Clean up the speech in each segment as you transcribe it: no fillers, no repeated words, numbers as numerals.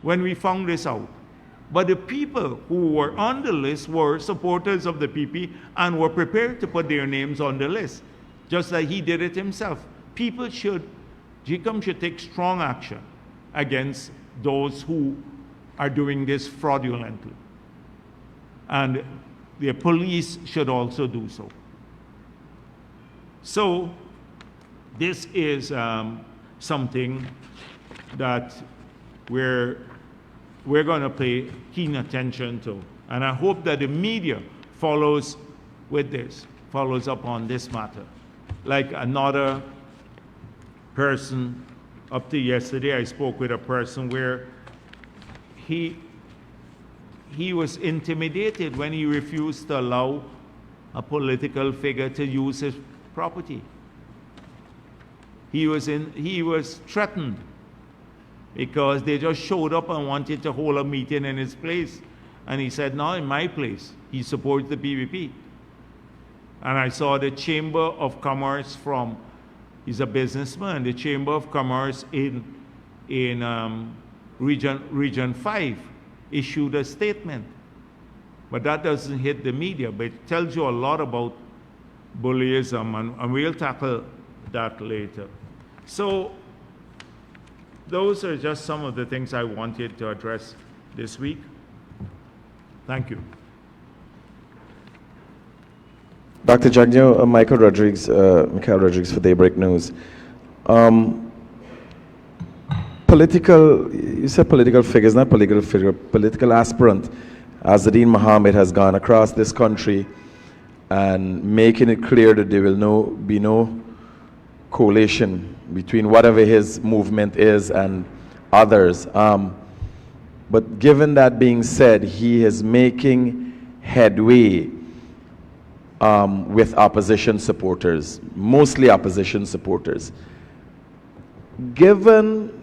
when we found this out. But the people who were on the list were supporters of the PP and were prepared to put their names on the list, just like he did it himself. People should, GCOM should take strong action against those who are doing this fraudulently. And the police should also do so. So this is something that we're going to pay keen attention to. And I hope that the media follows with this, follows up on this matter. Like another person, up to yesterday, I spoke with a person where he was intimidated when he refused to allow a political figure to use his property. He was threatened because they just showed up and wanted to hold a meeting in his place. And he said, no, in my place. He supports the PPP. And I saw the Chamber of Commerce from, he's a businessman, the Chamber of Commerce in Region 5 issued a statement. But that doesn't hit the media, but it tells you a lot about bullyism, and we'll tackle that later. So those are just some of the things I wanted to address this week. Thank you. Dr. Jagdeo, Mikhail Rodriguez for Daybreak News. You said political figures, not political figure, political aspirant. Azadeen Mohammed has gone across this country and making it clear that there will be no coalition between whatever his movement is and others. But given that being said, he is making headway with opposition supporters, mostly opposition supporters. Given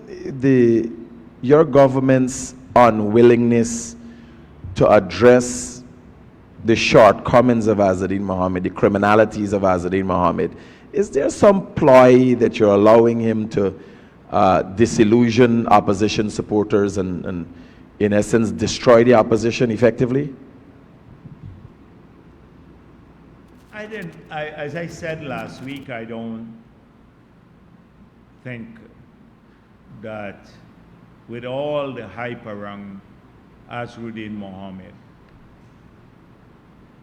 your government's unwillingness to address the shortcomings of Azadeen Mohammed, the criminalities of Azadeen Mohammed, is there some ploy that you're allowing him to disillusion opposition supporters and in essence destroy the opposition effectively? As I said last week, I don't think that with all the hype around Azadeen Mohammed,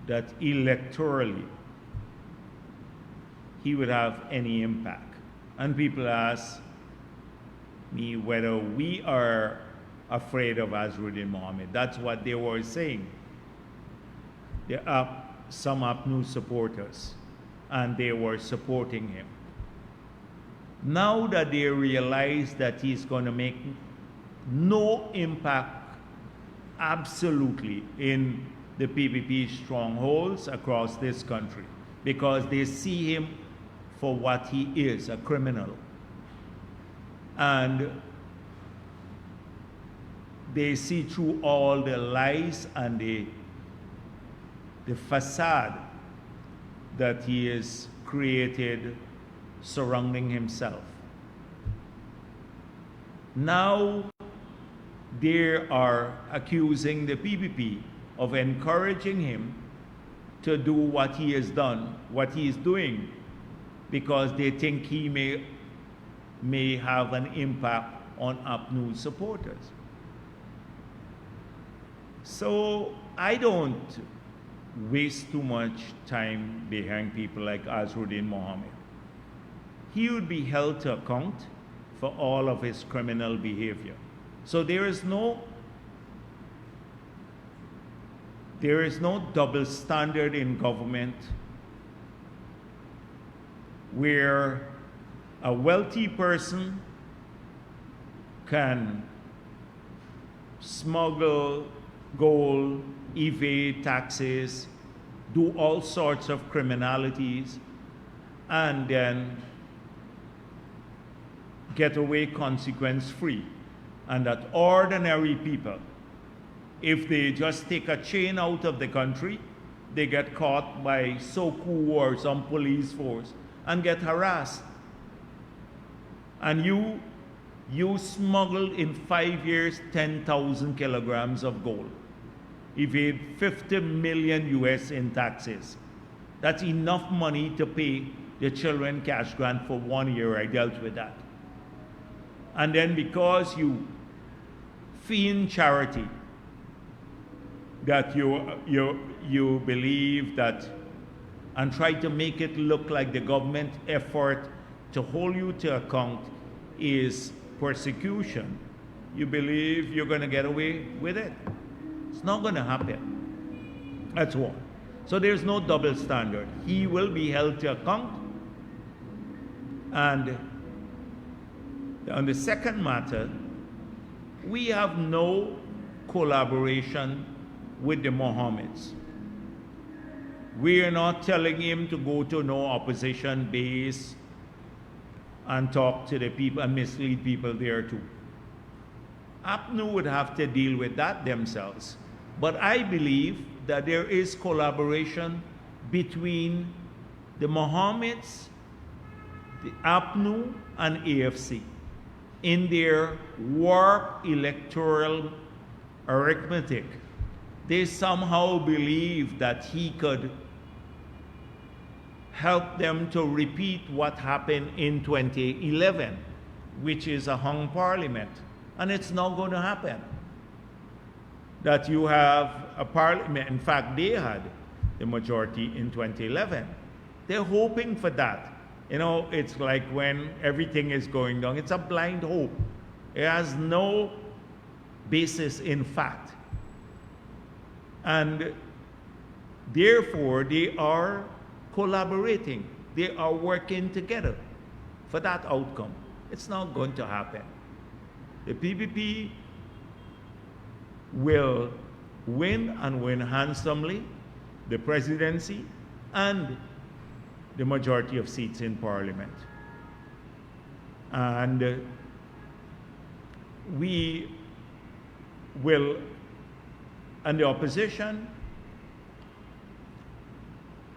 that electorally he would have any impact. And people ask me whether we are afraid of Azadeen Mohammed. That's what they were saying. There are some APNU supporters, and they were supporting him. Now that they realize that he's going to make no impact absolutely in the PPP strongholds across this country, because they see him for what he is, a criminal. And they see through all the lies and the facade that he has created surrounding himself. Now they are accusing the PPP of encouraging him to do what he has done, what he is doing, because they think he may have an impact on APNU supporters. So I don't waste too much time behind people like Azadeen Mohammed. He would be held to account for all of his criminal behavior. So there is no double standard in government where a wealthy person can smuggle gold, evade taxes, do all sorts of criminalities, and then get away consequence-free. And that ordinary people, if they just take a chain out of the country, they get caught by SOCU or some police force and get harassed. And You smuggled in 5 years 10,000 kilograms of gold. Evade 50 million US in taxes. That's enough money to pay the children cash grant for 1 year. I dealt with that. And then because you feign charity, that you believe that, and try to make it look like the government effort to hold you to account is persecution, you believe you're going to get away with it. It's not going to happen. That's one. So there's no double standard. He will be held to account. And on the second matter, we have no collaboration with the Mohammeds. We are not telling him to go to no opposition base and talk to the people and mislead people there too. APNU would have to deal with that themselves. But I believe that there is collaboration between the Mohammeds, the APNU, and AFC in their warped electoral arithmetic. They somehow believe that he could help them to repeat what happened in 2011, which is a hung parliament. And it's not going to happen. That you have a parliament, in fact, they had the majority in 2011. They're hoping for that. You know, it's like when everything is going down, it's a blind hope. It has no basis in fact. And therefore, they are collaborating. They are working together for that outcome. It's not going to happen. The PPP will win and win handsomely the presidency and the majority of seats in parliament. And we will, and the opposition,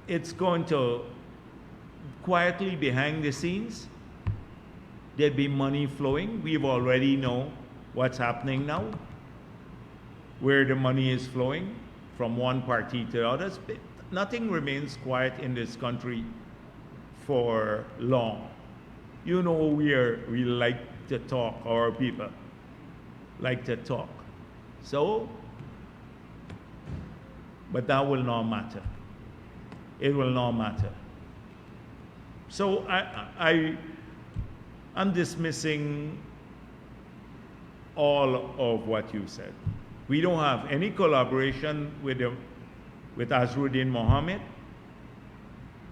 it's going to quietly behind the scenes, there'll be money flowing. We've already know what's happening now, where the money is flowing from one party to others. But nothing remains quiet in this country for long. You know, we like to talk, our people like to talk. So, but that will not matter. It will not matter. So I'm dismissing all of what you said. We don't have any collaboration with Azruddin Mohammed.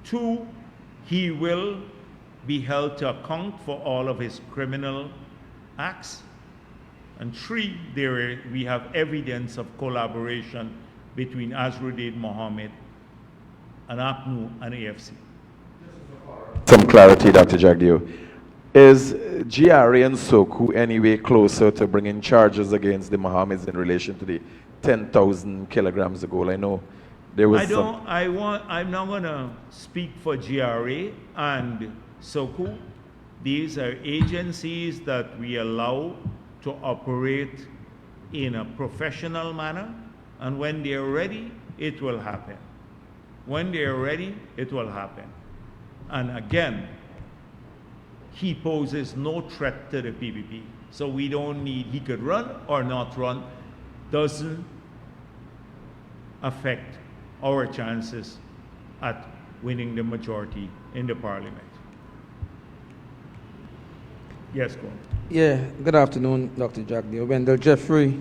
2, he will be held to account for all of his criminal acts. And 3, we have evidence of collaboration between Azruddin Mohammed and APNU and AFC. Some clarity, Dr. Jagdeo. Is GRA and SOKU anyway closer to bringing charges against the Mohammeds in relation to the 10,000 kilograms of gold? I know there was I'm not going to speak for GRA and SOKU. These are agencies that we allow to operate in a professional manner, and when they're ready, it will happen. When they're ready, it will happen. And again, he poses no threat to the PPP. So we don't need, he could run or not run, doesn't affect our chances at winning the majority in the parliament. Yes, go on. Yeah, good afternoon, Dr. Jagdeo. Wendell Jeffrey,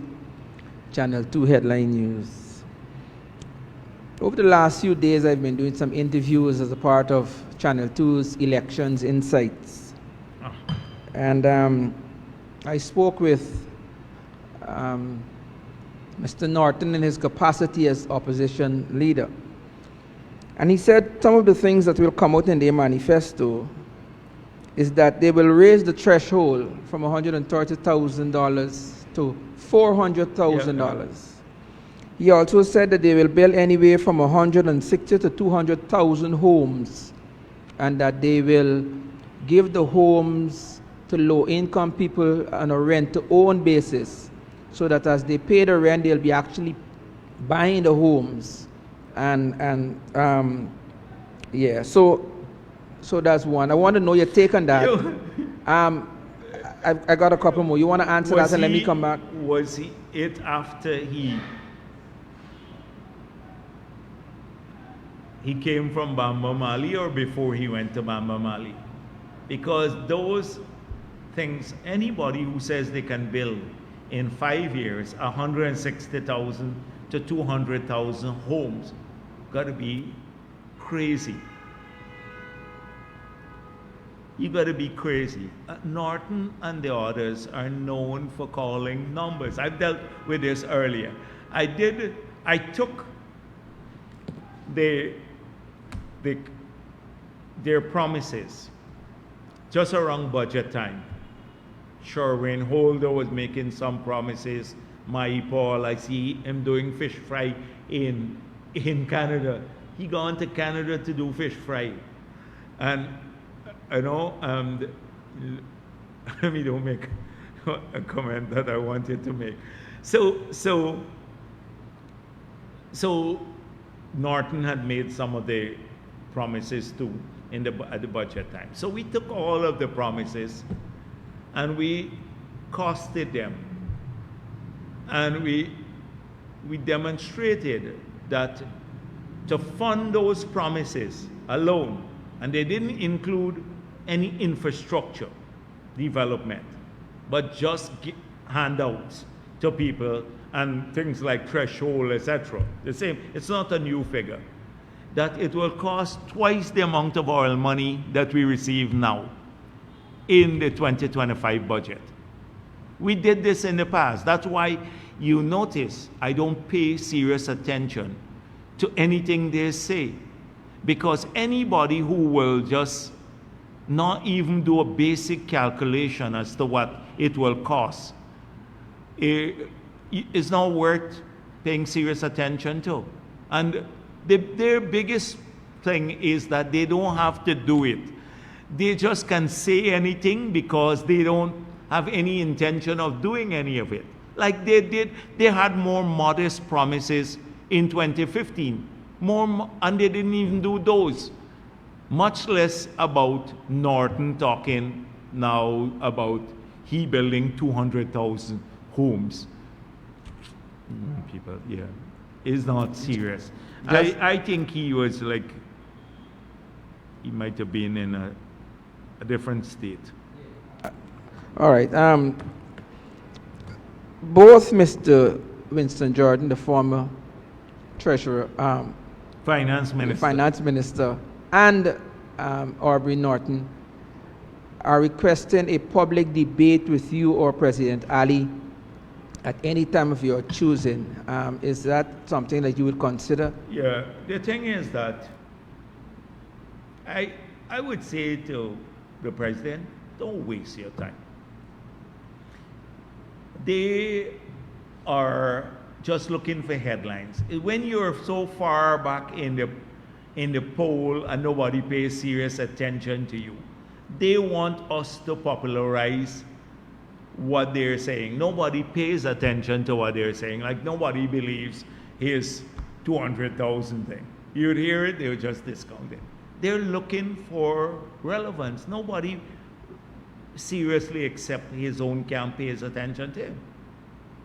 Channel 2 Headline News. Over the last few days, I've been doing some interviews as a part of Channel 2's Elections Insights. And I spoke with Mr. Norton in his capacity as opposition leader. And he said some of the things that will come out in their manifesto is that they will raise the threshold from $130,000 to $400,000. He also said that they will build anywhere from 160 to 200,000 homes, and that they will give the homes to low-income people on a rent-to-own basis, so that as they pay the rent, they'll be actually buying the homes. Yeah, so that's one. I want to know your take on that. I got a couple more. You want to answer that and let me come back? Was it after he came from Bamba Mali or before he went to Bamba Mali? Because those things, anybody who says they can build in 5 years 160,000 to 200,000 homes, got to be crazy. You got to be crazy. Norton and the others are known for calling numbers. I've dealt with this earlier. I took their promises just around budget time. Sherwin Holder was making some promises. Mai Paul, I see him doing fish fry in Canada. He gone to Canada to do fish fry. And you know, let me don't make a comment that I wanted to make. So Norton had made some of the promises too at the budget time. So we took all of the promises and we costed them, and we demonstrated that to fund those promises alone, and they didn't include any infrastructure development, but just handouts to people and things like threshold, etc. The same, it's not a new figure. That it will cost twice the amount of oil money that we receive now in the 2025 budget. We did this in the past. That's why you notice I don't pay serious attention to anything they say, because anybody who will just not even do a basic calculation as to what it will cost is not worth paying serious attention to. And their biggest thing is that they don't have to do it. They just can say anything because they don't have any intention of doing any of it. Like they had more modest promises in 2015, and they didn't even do those. Much less about Norton talking now about he building 200,000 homes. People, yeah, is not serious. I think he was like, he might have been in a different state. All right. Both Mr. Winston Jordan, the former treasurer, Finance Minister, and Aubrey Norton are requesting a public debate with you or President Ali at any time of your choosing. Is that something that you would consider? Yeah, the thing is that I would say to the president, don't waste your time. They are just looking for headlines. When you're so far back in the poll and nobody pays serious attention to you, they want us to popularize what they're saying. Nobody pays attention to what they're saying. Like nobody believes his 200,000 thing. You'd hear it, they would just discount it. They're looking for relevance. Nobody seriously except his own camp pays attention to him.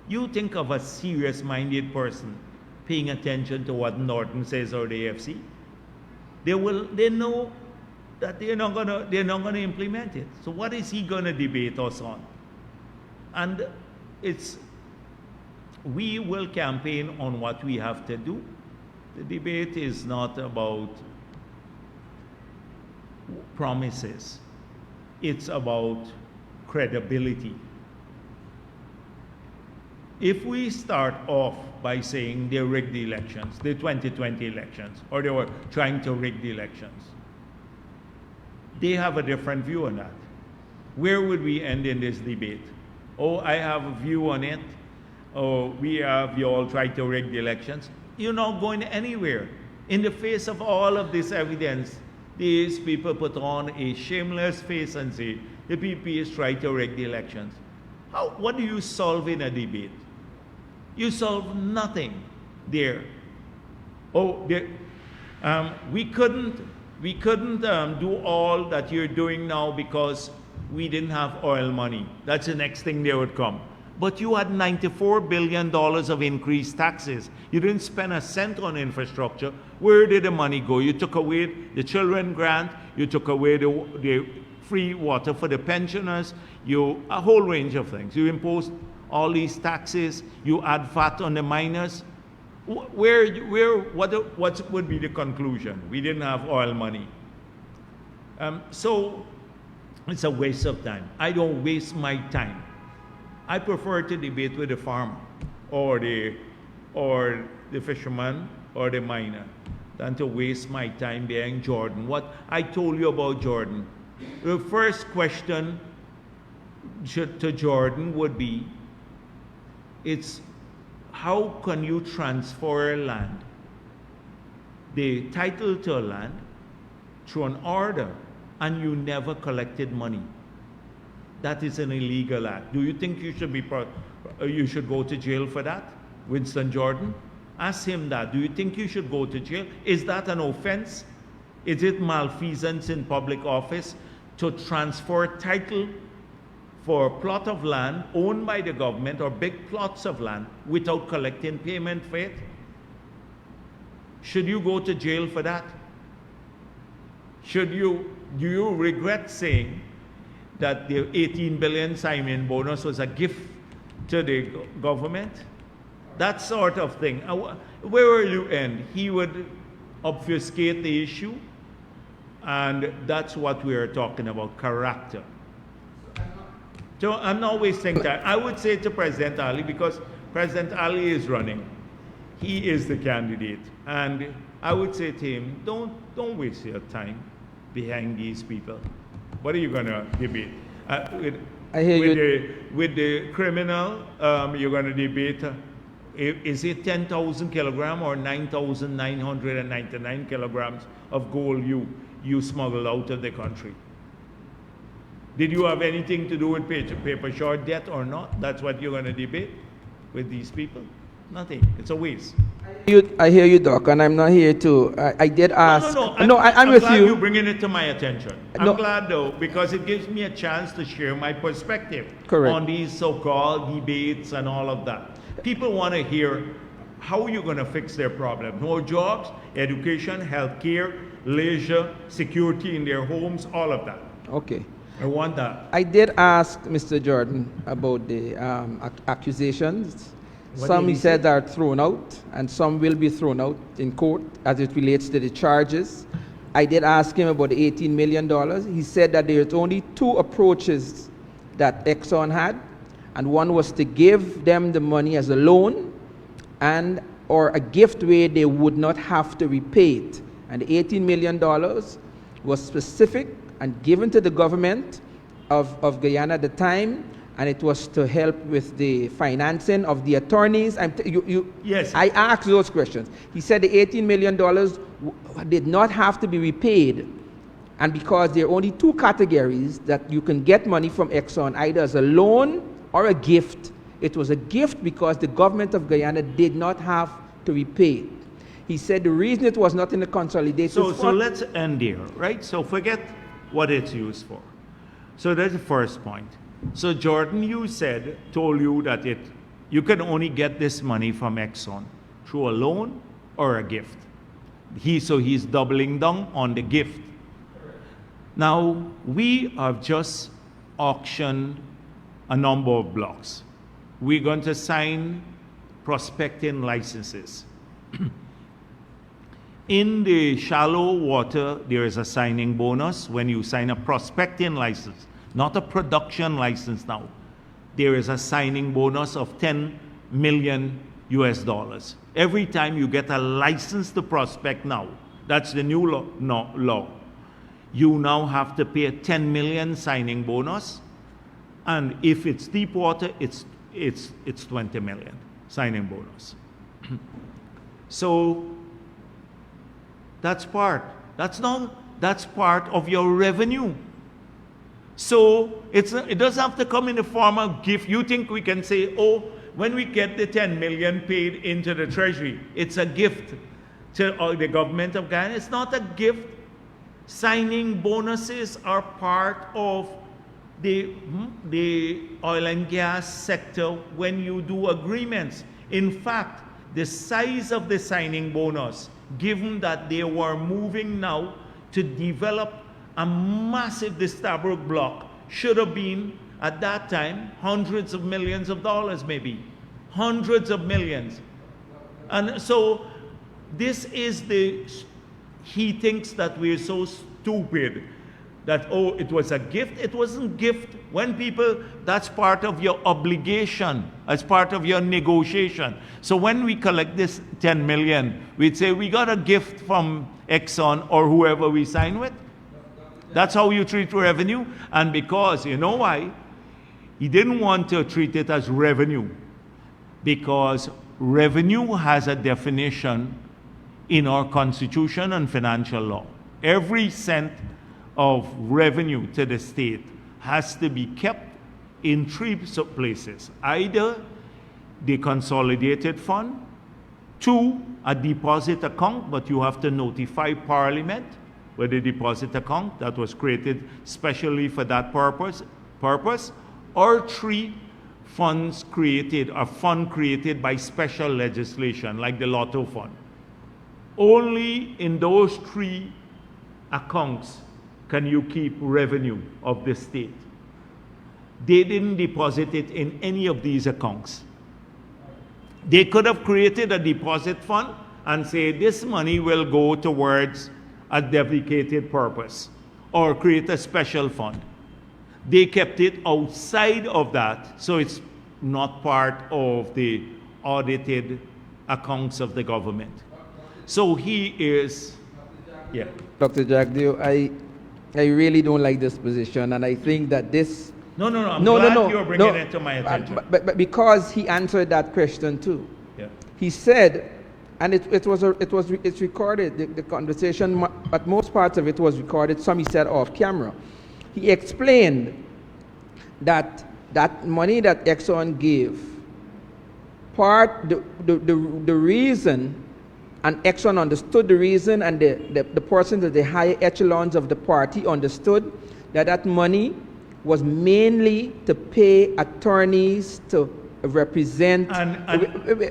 You think of a serious-minded person paying attention to what Norton says or the AFC, they know that they're not gonna implement it. So what is he gonna debate us on? And we will campaign on what we have to do. The debate is not about promises. It's about credibility. If we start off by saying they rigged the elections, the 2020 elections, or they were trying to rig the elections, they have a different view on that. Where would we end in this debate? Oh, I have a view on it. Oh, you all tried to rig the elections. You're not going anywhere. In the face of all of this evidence, these people put on a shameless face and say, the PPP is trying to rig the elections. What do you solve in a debate? You solve nothing there. Oh, there, we couldn't do all that you're doing now because we didn't have oil money. That's the next thing they would come. But you had $94 billion of increased taxes. You didn't spend a cent on infrastructure. Where did the money go? You took away the children grant. You took away the free water for the pensioners. A whole range of things. You imposed all these taxes. You add VAT on the miners. What would be the conclusion? We didn't have oil money. So it's a waste of time. I don't waste my time. I prefer to debate with the farmer or the fisherman or the miner than to waste my time behind Jordan. What I told you about Jordan, the first question to Jordan would be, it's how can you transfer land, the title to a land, through an order, and you never collected money? That is an illegal act. Do you think you should go to jail for that? Winston Jordan? Ask him that. Do you think you should go to jail? Is that an offense? Is it malfeasance in public office to transfer title for a plot of land owned by the government or big plots of land without collecting payment for it? Should you go to jail for that? Do you regret saying that the 18 billion sign-in bonus was a gift to the government? That sort of thing. Where will you end? He would obfuscate the issue, and that's what we are talking about, character. So I'm not wasting time. I would say to President Ali, because President Ali is running, he is the candidate, and I would say to him, don't waste your time behind these people. What are you going to debate? With the criminal, you're going to debate, is it 10,000 kilograms or 9,999 kilograms of gold you smuggled out of the country? Did you have anything to do with paper short debt or not? That's what you're going to debate with these people? Nothing. It's a waste. I hear you, Doc, and I'm not here to. I did ask. No, I'm with glad you. You're bringing it to my attention. I'm glad, though, because it gives me a chance to share my perspective on these so-called debates and all of that. People want to hear how you're going to fix their problem. More jobs, education, healthcare, leisure, security in their homes, all of that. Okay. I want that. I did ask Mr. Jordan about the accusations. Some he said are thrown out, and some will be thrown out in court as it relates to the charges. I did ask him about the $18 million. He said that there's only two approaches that Exxon had, and one was to give them the money as a loan or a gift where they would not have to repay it. And the $18 million was specific and given to the government of Guyana at the time, and it was to help with the financing of the attorneys. Yes. I asked those questions. He said the $18 million did not have to be repaid, and because there are only two categories that you can get money from Exxon, either as a loan or a gift. It was a gift because the government of Guyana did not have to repay it. He said the reason it was not in the consolidated fund. So let's end here, right? So forget what it's used for. So that's the first point. So Jordan, told you that you can only get this money from Exxon through a loan or a gift. So he's doubling down on the gift. Now, we have just auctioned a number of blocks. We're going to sign prospecting licenses. In the shallow water, there is a signing bonus when you sign a prospecting license, not a production license now. There is a signing bonus of $10 million US. Every time you get a license to prospect now, that's the new law. You now have to pay a 10 million signing bonus, and if it's deep water, it's 20 million signing bonus. So that's part of your revenue. So it doesn't have to come in the form of gift. You think we can say, oh, when we get the 10 million paid into the treasury, it's a gift to the government of Ghana? It's not a gift. Signing bonuses are part of the oil and gas sector when you do agreements. In fact, the size of the signing bonus, given that they were moving now to develop a massive Stabroek block, should have been, at that time, hundreds of millions of dollars maybe. Hundreds of millions. And so this is he thinks that we're so stupid that, oh, it was a gift. It wasn't gift. When people, that's part of your obligation, as part of your negotiation. So when we collect this 10 million, we'd say we got a gift from Exxon or whoever we sign with. That's how you treat revenue. And because, you know why? He didn't want to treat it as revenue. Because revenue has a definition in our constitution and financial law. Every cent of revenue to the state has to be kept in three places. Either the consolidated fund, 2, a deposit account, but you have to notify Parliament with the deposit account that was created specially for that purpose, or 3, funds created, a fund created by special legislation, like the Lotto Fund. Only in those 3 accounts can you keep revenue of the state. They didn't deposit it in any of these accounts. They could have created a deposit fund and say this money will go towards a dedicated purpose, or create a special fund. They kept it outside of that, so it's not part of the audited accounts of the government. So he is, yeah. Dr. Jagdeo, I really don't like this position, and I think that this... I'm glad you're bringing it to my attention. But because he answered that question too. Yeah. He said, and it's recorded, the conversation, but most parts of it was recorded, some he said off camera. He explained that that money that Exxon gave, the reason, and Exxon understood the reason, and the persons at the higher echelons of the party understood that money was mainly to pay attorneys to represent,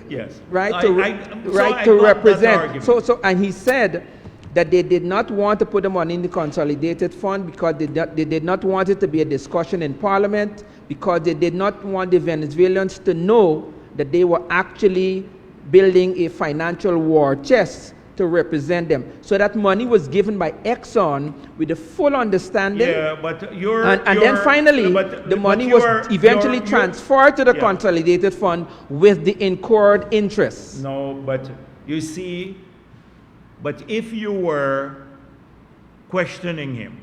yes, right? To represent. So, and he said that they did not want to put the money in the consolidated fund because they did not want it to be a discussion in Parliament, because they did not want the Venezuelans to know that they were actually building a financial war chest to represent them. So that money was given by Exxon with the full understanding. Yeah, but then finally, the money was eventually transferred to the consolidated fund with the incurred interest. No, but you see, but if you were questioning him,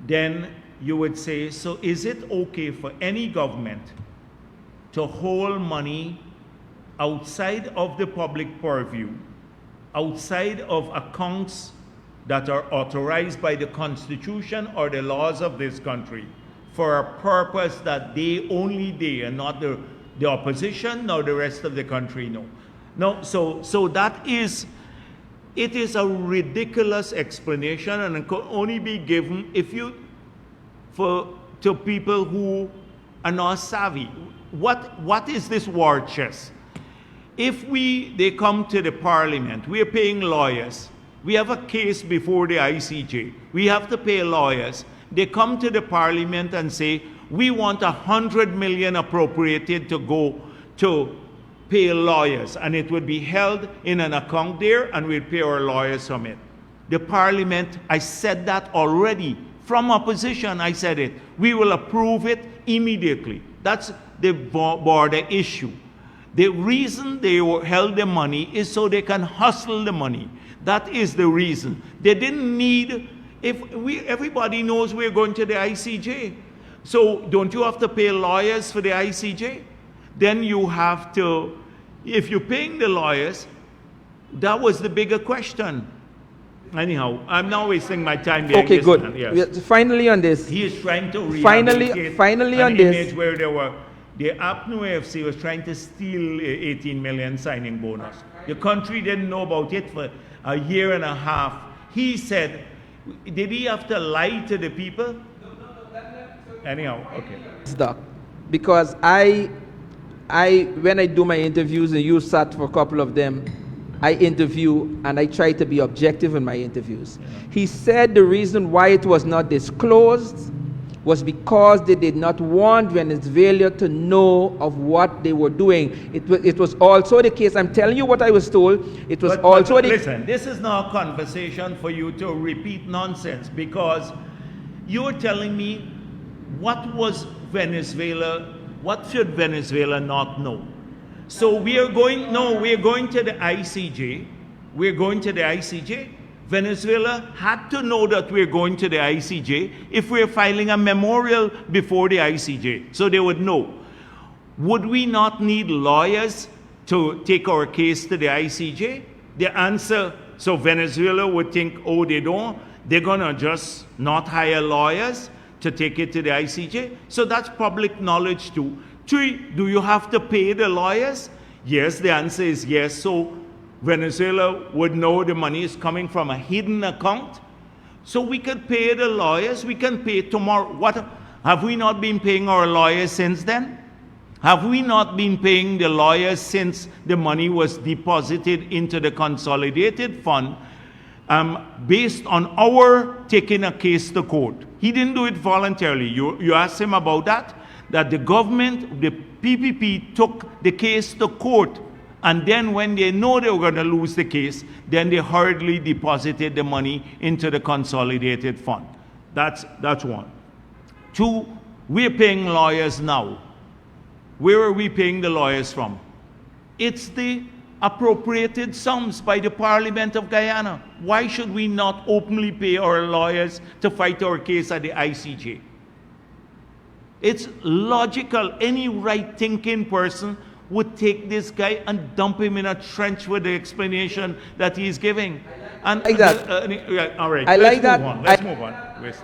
then you would say, so is it okay for any government to hold money outside of the public purview, outside of accounts that are authorized by the Constitution or the laws of this country, for a purpose that only they, and not the opposition nor the rest of the country know? No, so that is, it is a ridiculous explanation, and it could only be given to people who are not savvy. What is this war chest? If they come to the Parliament, we are paying lawyers. We have a case before the ICJ. We have to pay lawyers. They come to the Parliament and say, we want 100 million appropriated to go to pay lawyers, and it would be held in an account there, and we'd pay our lawyers from it. The Parliament, I said that already. From opposition, I said it. We will approve it immediately. That's the border issue. The reason they held the money is so they can hustle the money. That is the reason. They didn't need, everybody knows we're going to the ICJ. So don't you have to pay lawyers for the ICJ? Then you have to, if you're paying the lawyers, that was the bigger question. Anyhow, I'm not wasting my time there. Okay, Yes, good. man, yes. Finally on this. He is trying to Finally rehabilitate on an this. image where there were the APNU AFC was trying to steal 18 million signing bonus. The country didn't know about it for a year and a half. He said, did he have to lie to the people? Anyhow, okay. Doc, because when I do my interviews, and you sat for a couple of them, I interview and I try to be objective in my interviews. Yeah. He said the reason why it was not disclosed was because they did not want Venezuela to know of what they were doing. It was also the case, I'm telling you what I was told, it was also the... Listen, this is not a conversation for you to repeat nonsense, because you're telling me what should Venezuela not know? So we're going to the ICJ. We're going to the ICJ. Venezuela had to know that we're going to the ICJ if we're filing a memorial before the ICJ, so they would know. Would we not need lawyers to take our case to the ICJ? The answer, so Venezuela would think, oh, they're gonna just not hire lawyers to take it to the ICJ. So that's public knowledge too. 3, do you have to pay the lawyers? Yes, the answer is yes. So Venezuela would know the money is coming from a hidden account. So we could pay the lawyers, we can pay tomorrow. What, have we not been paying our lawyers since then? Have we not been paying the lawyers since the money was deposited into the consolidated fund based on our taking a case to court? He didn't do it voluntarily. You asked him about that the government, the PPP, took the case to court, and then when they know they were going to lose the case, then they hurriedly deposited the money into the consolidated fund. That's 1. 2, we're paying lawyers now. Where are we paying the lawyers from? It's the appropriated sums by the Parliament of Guyana. Why should we not openly pay our lawyers to fight our case at the ICJ? It's logical. Any right-thinking person would take this guy and dump him in a trench with the explanation that he's giving. And like that. All right. I like that. Let's move on.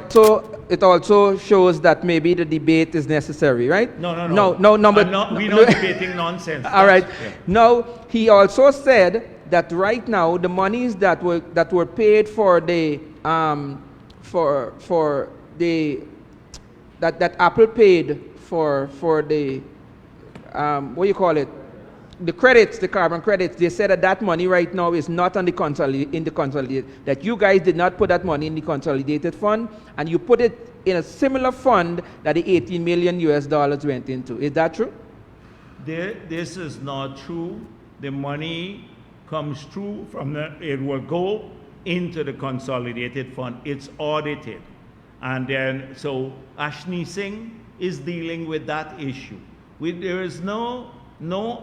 So it also shows that maybe the debate is necessary, right? No. We're not debating nonsense. All right. Yeah. Now, he also said that right now the monies that were paid for the that Apple paid for the what do you call it? The credits, the carbon credits, they said that money right now is not on the consolidated, that you guys did not put that money in the consolidated fund, and you put it in a similar fund that the $18 million went into. Is that true? This is not true. The money comes through it will go into the consolidated fund. It's audited. And then, so Ashni Singh is dealing with that issue. There is no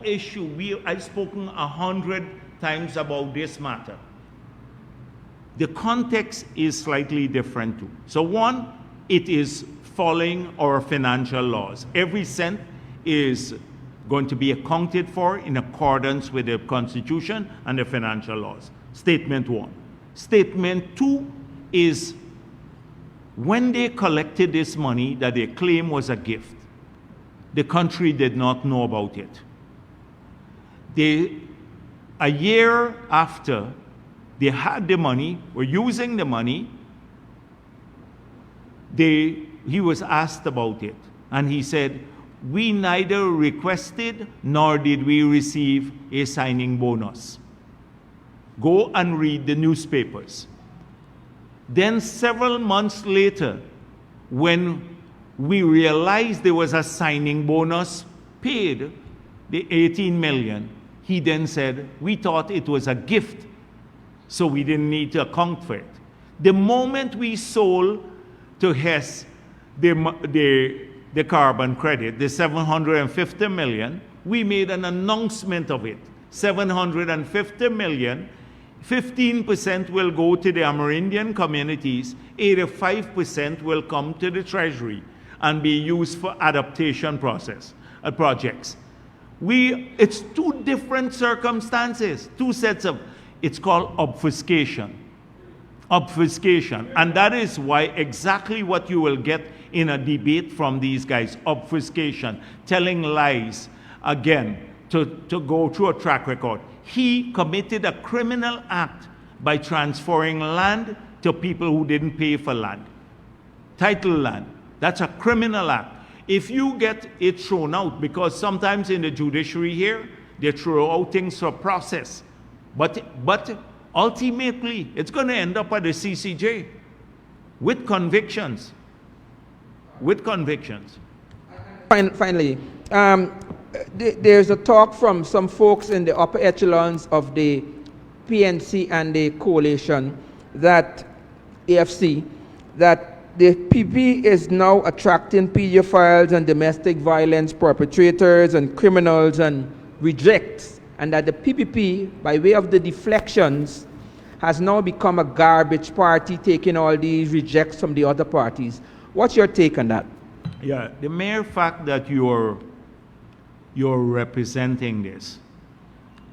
issue. I've spoken 100 times about this matter. The context is slightly different too. So 1, it is following our financial laws. Every cent is going to be accounted for in accordance with the Constitution and the financial laws. Statement 1. Statement 2 is when they collected this money that they claim was a gift, the country did not know about it. A year after they had the money, were using the money, he was asked about it. And he said, we neither requested nor did we receive a signing bonus. Go and read the newspapers. Then several months later, when we realized there was a signing bonus paid, the 18 million, he then said, we thought it was a gift, so we didn't need to account for it. The moment we sold to Hess the carbon credit, the 750 million, we made an announcement of it. 750 million, 15% will go to the Amerindian communities, 85% will come to the Treasury and be used for adaptation projects. It's 2 different circumstances, 2 sets of, it's called obfuscation. Obfuscation. And that is why exactly what you will get in a debate from these guys, obfuscation, telling lies, again, to go through a track record. He committed a criminal act by transferring land to people who didn't pay for land. Title land. That's a criminal act. If you get it thrown out, because sometimes in the judiciary here, they throw out things for process. But ultimately, it's going to end up at the CCJ with convictions. With convictions. Finally, there's a talk from some folks in the upper echelons of the PNC and the coalition that AFC, that the PP is now attracting pedophiles and domestic violence perpetrators and criminals and rejects, and that the PPP, by way of the deflections, has now become a garbage party, taking all these rejects from the other parties. What's your take on that? Yeah, the mere fact that you're representing this,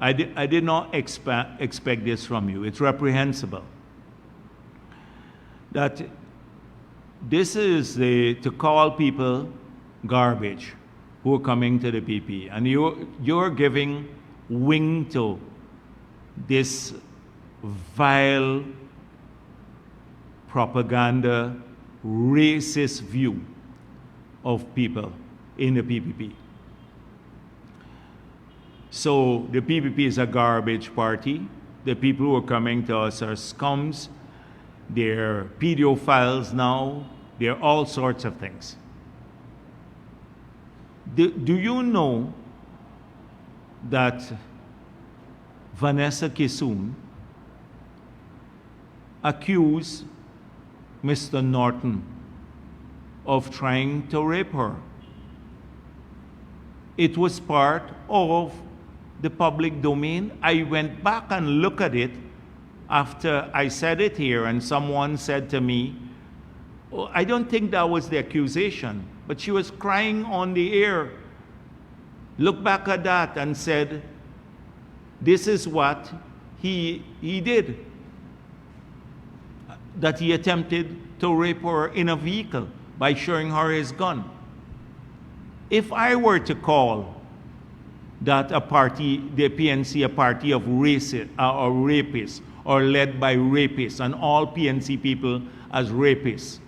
I did not expect this from you. It's reprehensible. That this is to call people garbage who are coming to the PP, and you're giving wing to this vile propaganda, racist view of people in the PPP. So the PPP is a garbage party. The people who are coming to us are scums. They're pedophiles now. They're all sorts of things. Do you know that Vanessa Kissoon accused Mr. Norton of trying to rape her? It was part of the public domain. I went back and looked at it after I said it here, and someone said to me, oh, I don't think that was the accusation, but she was crying on the air. Look back at that and said, this is what he did. That he attempted to rape her in a vehicle by showing her his gun. If I were to call that a party, the PNC, a party of racists or rapists, or led by rapists, and all PNC people as rapists,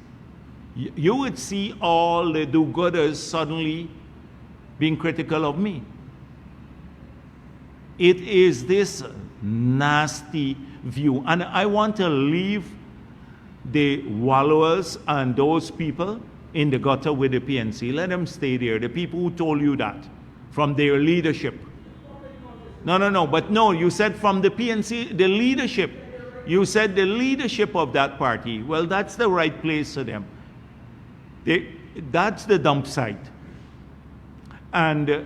you would see all the do-gooders suddenly being critical of me. It is this nasty view. And I want to leave the wallowers and those people in the gutter with the PNC. Let them stay there. The people who told you that from their leadership. No, you said from the PNC, the leadership. You said the leadership of that party. Well, that's the right place for them. That's the dump site. And the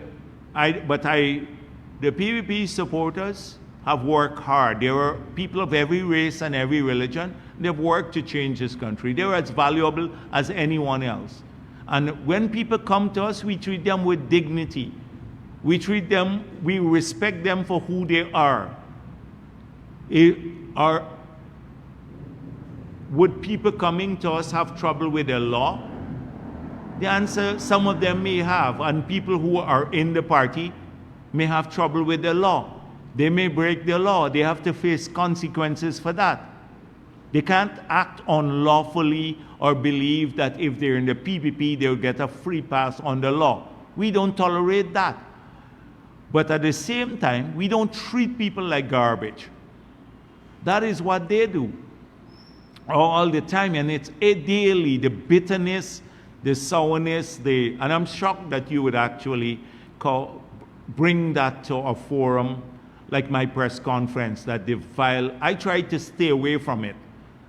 PPP supporters have worked hard. There are people of every race and every religion. They've worked to change this country. They're as valuable as anyone else. And when people come to us, we treat them with dignity. We respect them for who they are. Would people coming to us have trouble with the law? The answer, some of them may have, and people who are in the party may have trouble with the law. They may break the law. They have to face consequences for that. They can't act unlawfully or believe that if they're in the PPP, they'll get a free pass on the law. We don't tolerate that. But at the same time, we don't treat people like garbage. That is what they do all the time, and it's daily, the bitterness, the sourness, and I'm shocked that you would actually bring that to a forum like my press conference, that the file. I tried to stay away from it.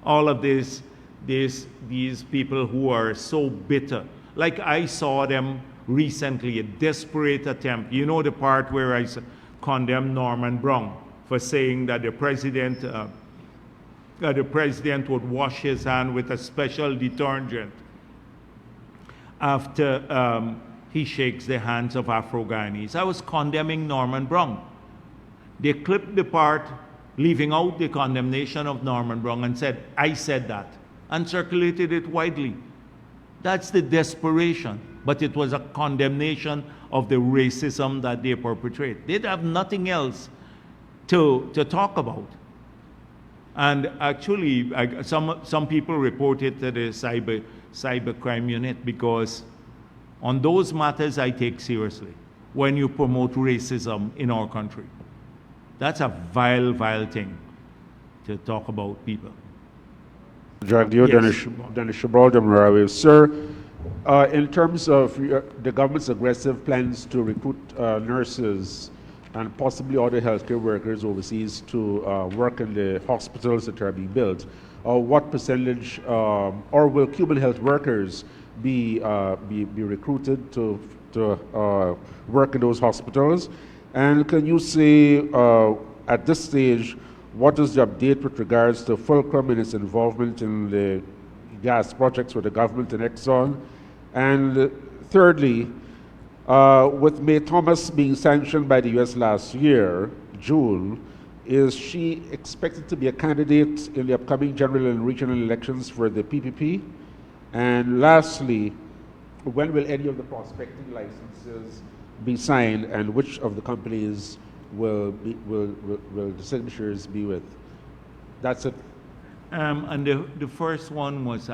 All of these people who are so bitter. Like I saw them recently, a desperate attempt. You know the part where I condemned Norman Brown for saying that the president would wash his hand with a special detergent after he shakes the hands of Afro-Guyanese. I was condemning Norman Brown. They clipped the part leaving out the condemnation of Norman Brown, and said, I said that, and circulated it widely. That's the desperation, but it was a condemnation of the racism that they perpetrate. They'd have nothing else to talk about. And actually, some people report it to the cybercrime unit, because on those matters I take seriously when you promote racism in our country. That's a vile, vile thing to talk about people. Jagdeo, Yes. Dennis Shabalda Marawi. Sir, in terms of the government's aggressive plans to recruit nurses and possibly other healthcare workers overseas to work in the hospitals that are being built, what percentage, or will Cuban health workers be recruited to work in those hospitals? And can you say, at this stage, what is the update with regards to Fulcrum and its involvement in the gas projects with the government and Exxon? And thirdly, with May Thomas being sanctioned by the U.S. last year, June, is she expected to be a candidate in the upcoming general and regional elections for the PPP? And lastly, when will any of the prospecting licenses be signed, and which of the companies will the signatures be with? That's it. And the first one was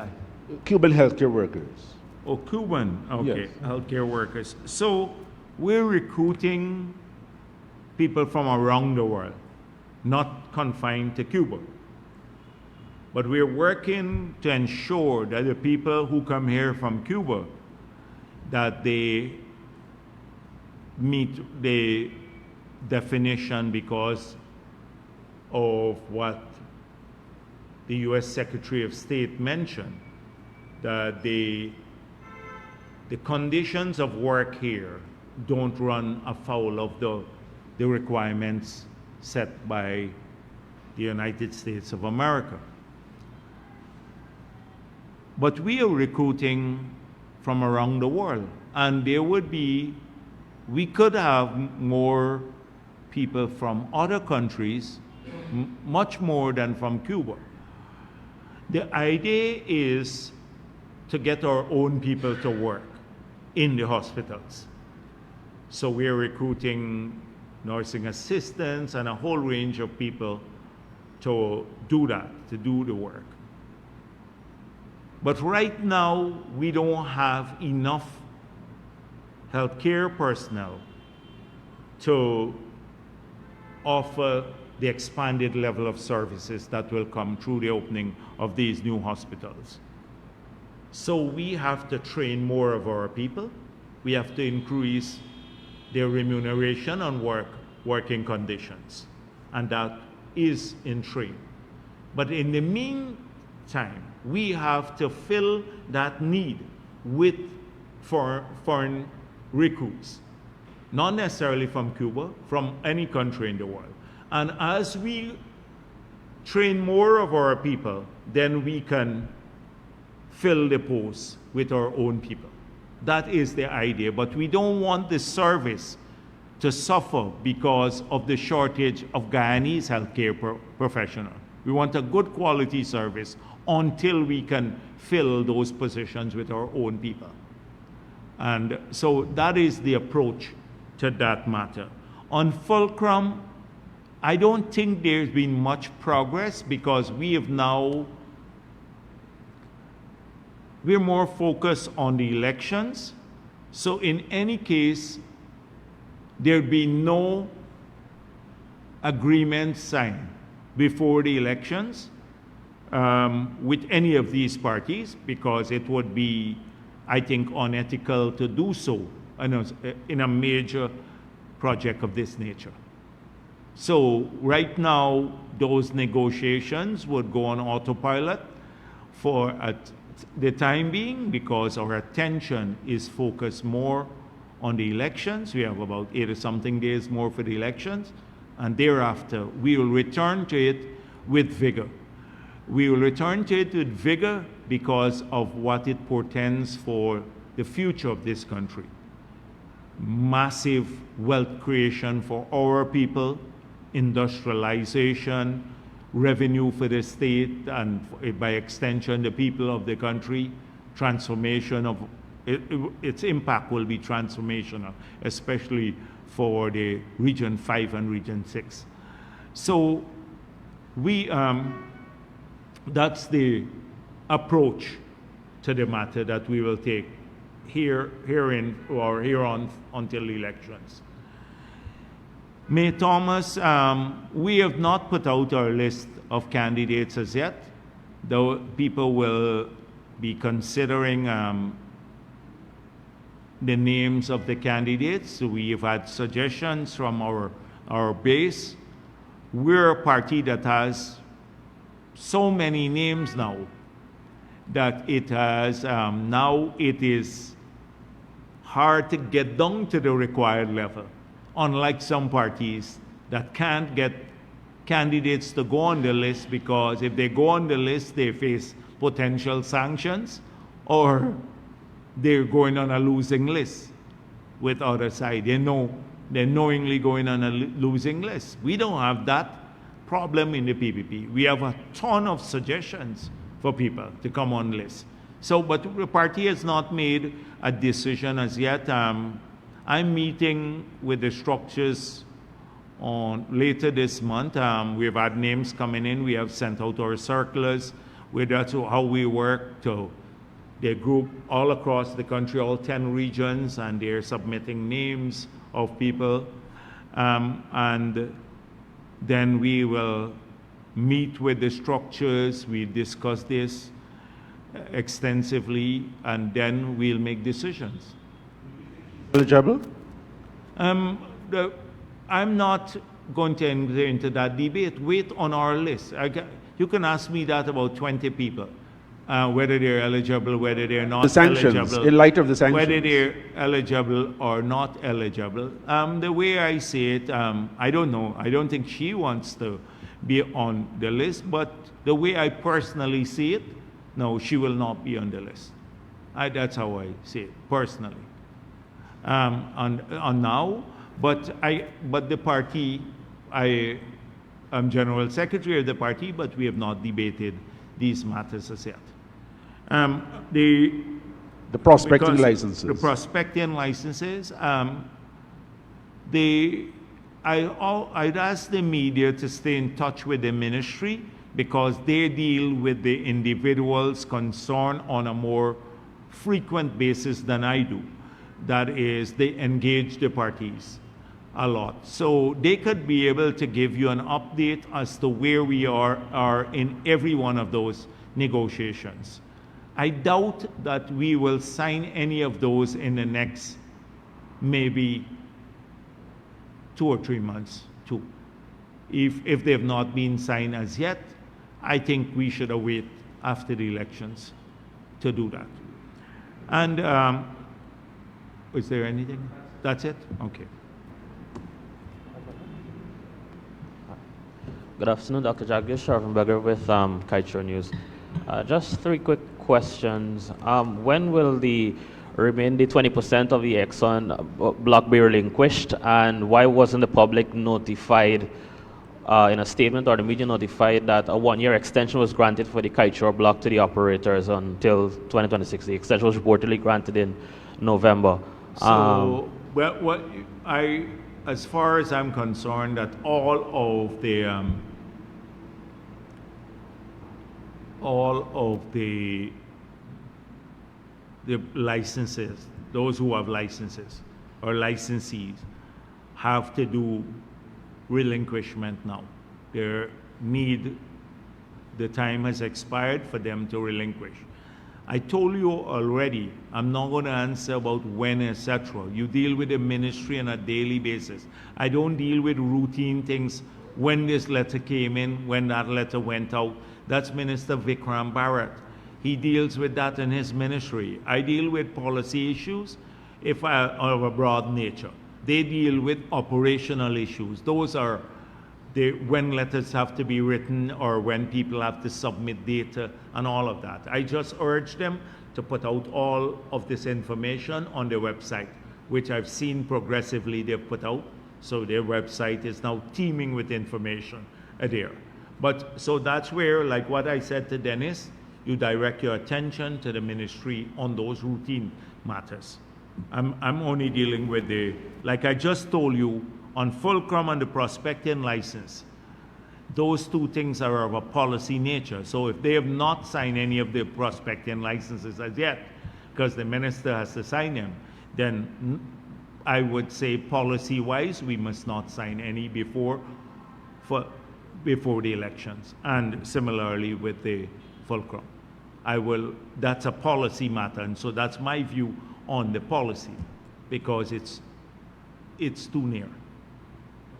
Cuban healthcare workers. Oh, Cuban, okay, Yes. healthcare workers. So we're recruiting people from around the world, not confined to Cuba. But we're working to ensure that the people who come here from Cuba, that they meet the definition because of what the U.S. Secretary of State mentioned, that the conditions of work here don't run afoul of the requirements set by the United States of America. But we are recruiting from around the world, and we could have more people from other countries, much more than from Cuba. The idea is to get our own people to work in the hospitals. So we're recruiting nursing assistants and a whole range of people to do that, to do the work. But right now, we don't have enough healthcare personnel to offer the expanded level of services that will come through the opening of these new hospitals. So we have to train more of our people. We have to increase their remuneration and working conditions. And that is in train. But in the meantime, we have to fill that need with foreign recruits, not necessarily from Cuba, from any country in the world. And as we train more of our people, then we can fill the posts with our own people. That is the idea. But we don't want the service to suffer because of the shortage of Guyanese healthcare professionals. We want a good quality service until we can fill those positions with our own people. And so that is the approach to that matter. On Fulcrum, I don't think there's been much progress because we're more focused on the elections. So in any case, there'd be no agreement signed before the elections with any of these parties, because it would be, I think, unethical to do so in a major project of this nature. So right now, those negotiations would go on autopilot for the time being, because our attention is focused more on the elections. We have about 80 something days more for the elections, and thereafter we will return to it with vigor. We will return to it with vigor because of what it portends for the future of this country. Massive wealth creation for our people, industrialization, revenue for the state, and by extension, the people of the country. Transformation of its impact will be transformational, especially for the Region 5 and Region 6. So that's the approach to the matter that we will take here on until the elections. May Thomas, we have not put out our list of candidates as yet, though people will be considering the names of the candidates. So we have had suggestions from our base. We're a party that has so many names now that it has now it is hard to get down to the required level, unlike some parties that can't get candidates to go on the list, because if they go on the list they face potential sanctions, or they're going on a losing list with other side. They know they're knowingly going on a losing list. We don't have that problem in the PPP. We have a ton of suggestions for people to come on list. So, but the party has not made a decision as yet. I'm meeting with the structures on later this month. We've had names coming in. We have sent out our circulars. That's how we work to the group all across the country, all 10 regions, and they're submitting names of people. And then we will meet with the structures. We discuss this extensively, and then we'll make decisions. Eligible? I'm not going to enter into that debate. Wait on our list. You can ask me that about 20 people, whether they're eligible, whether they're not The sanctions, eligible, in light of the sanctions. whether they're eligible or not eligible. The way I see it, I don't know. I don't think she wants to be on the list, but the way I personally see it, no, she will not be on the list. That's how I see it personally. On now, but the party, I'm General Secretary of the party, but we have not debated these matters as yet. The prospecting licenses. The prospecting licenses. I'd ask the media to stay in touch with the ministry, because they deal with the individuals concerned on a more frequent basis than I do. That is, they engage the parties a lot. So they could be able to give you an update as to where we are in every one of those negotiations. I doubt that we will sign any of those in the next maybe 2 or 3 months too. If they have not been signed as yet, I think we should await after the elections to do that. And is there anything? That's it? Okay. Good afternoon, Dr. Jagdeo, Sharpenberger with Kite News. Just 3 quick questions. When will the remaining 20% of the Exxon block be relinquished, and why wasn't the public notified in a statement, or the media notified, that a 1-year extension was granted for the Kite block to the operators until 2026? The extension was reportedly granted in November. So, as far as I'm concerned, that all of the licenses, those who have licenses or licensees, have to do relinquishment now. The time has expired for them to relinquish. I told you already, I'm not going to answer about when, etc. You deal with the ministry on a daily basis. I don't deal with routine things. When this letter came in, when that letter went out, that's Minister Vikram Bharrat. He deals with that in his ministry. I deal with policy issues of a broad nature. They deal with operational issues. Those are when letters have to be written, or when people have to submit data and all of that. I just urge them to put out all of this information on their website, which I've seen progressively they've put out. So their website is now teeming with information there. But so that's where, like what I said to Dennis, you direct your attention to the ministry on those routine matters. I'm only dealing with the, like I just told you, on Fulcrum and the prospecting license, those two things are of a policy nature. So if they have not signed any of the prospecting licenses as yet, because the minister has to sign them, then I would say policy-wise, we must not sign any before the elections. And similarly with the Fulcrum. That's a policy matter, and so that's my view on the policy, because it's too near.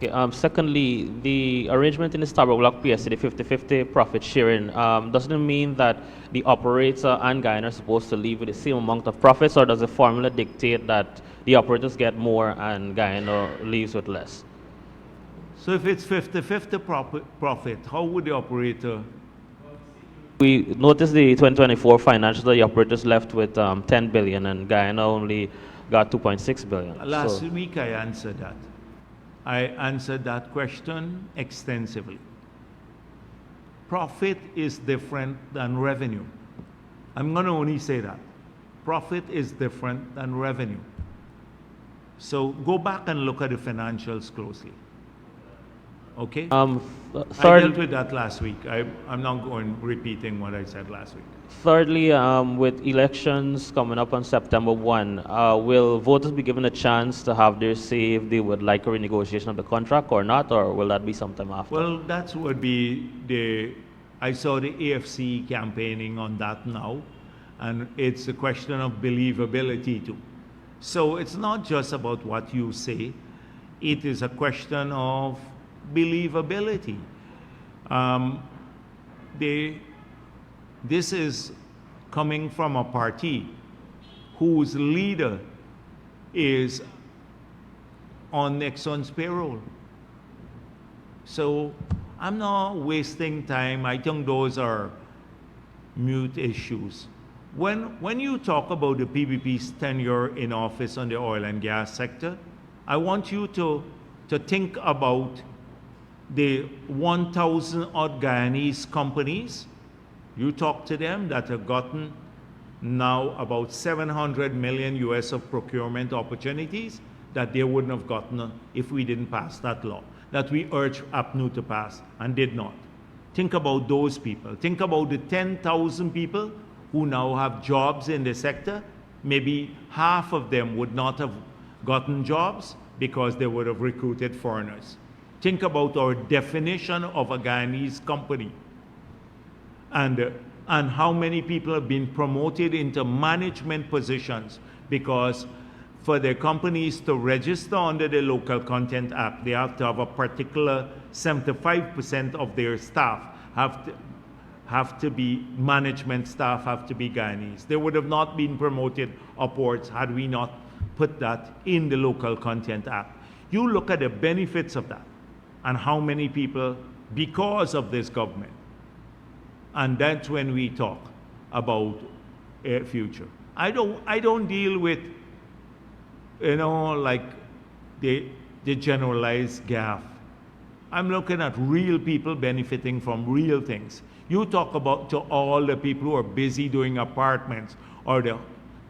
Okay, secondly, the arrangement in the Starbuck Block PSC, the 50-50 profit sharing, doesn't it mean that the operator and Guyana are supposed to leave with the same amount of profits, or does the formula dictate that the operators get more and Guyana leaves with less? So if it's 50-50 profit, how would the operator? We noticed the 2024 financials, the operators left with 10 billion and Guyana only got 2.6 billion. Last week I answered that. I answered that question extensively. Profit is different than revenue. I'm going to only say that. Profit is different than revenue. So go back and look at the financials closely. Okay? I dealt with that last week. I'm not repeating what I said last week. Thirdly, with elections coming up on September 1, will voters be given a chance to have their say if they would like a renegotiation of the contract or not, or will that be sometime after? Well, that would be I saw the AFC campaigning on that now, and it's a question of believability too. So it's not just about what you say, it is a question of believability. This is coming from a party whose leader is on Nixon's payroll. So I'm not wasting time. I think those are mute issues. When you talk about the PPP's tenure in office on the oil and gas sector, I want you to think about the 1,000 odd Guyanese companies. You talk to them that have gotten now about 700 million US of procurement opportunities that they wouldn't have gotten if we didn't pass that law, that we urged APNU to pass and did not. Think about those people. Think about the 10,000 people who now have jobs in the sector. Maybe half of them would not have gotten jobs because they would have recruited foreigners. Think about our definition of a Guyanese company and how many people have been promoted into management positions, because for their companies to register under the Local Content Act, they have to have a particular 75% of their staff have to be management staff, have to be Guyanese. They would have not been promoted upwards had we not put that in the Local Content Act. You look at the benefits of that and how many people, because of this government, and that's when we talk about a future. I don't deal with, like the generalized gaffe. I'm looking at real people benefiting from real things. You talk about to all the people who are busy doing apartments, or the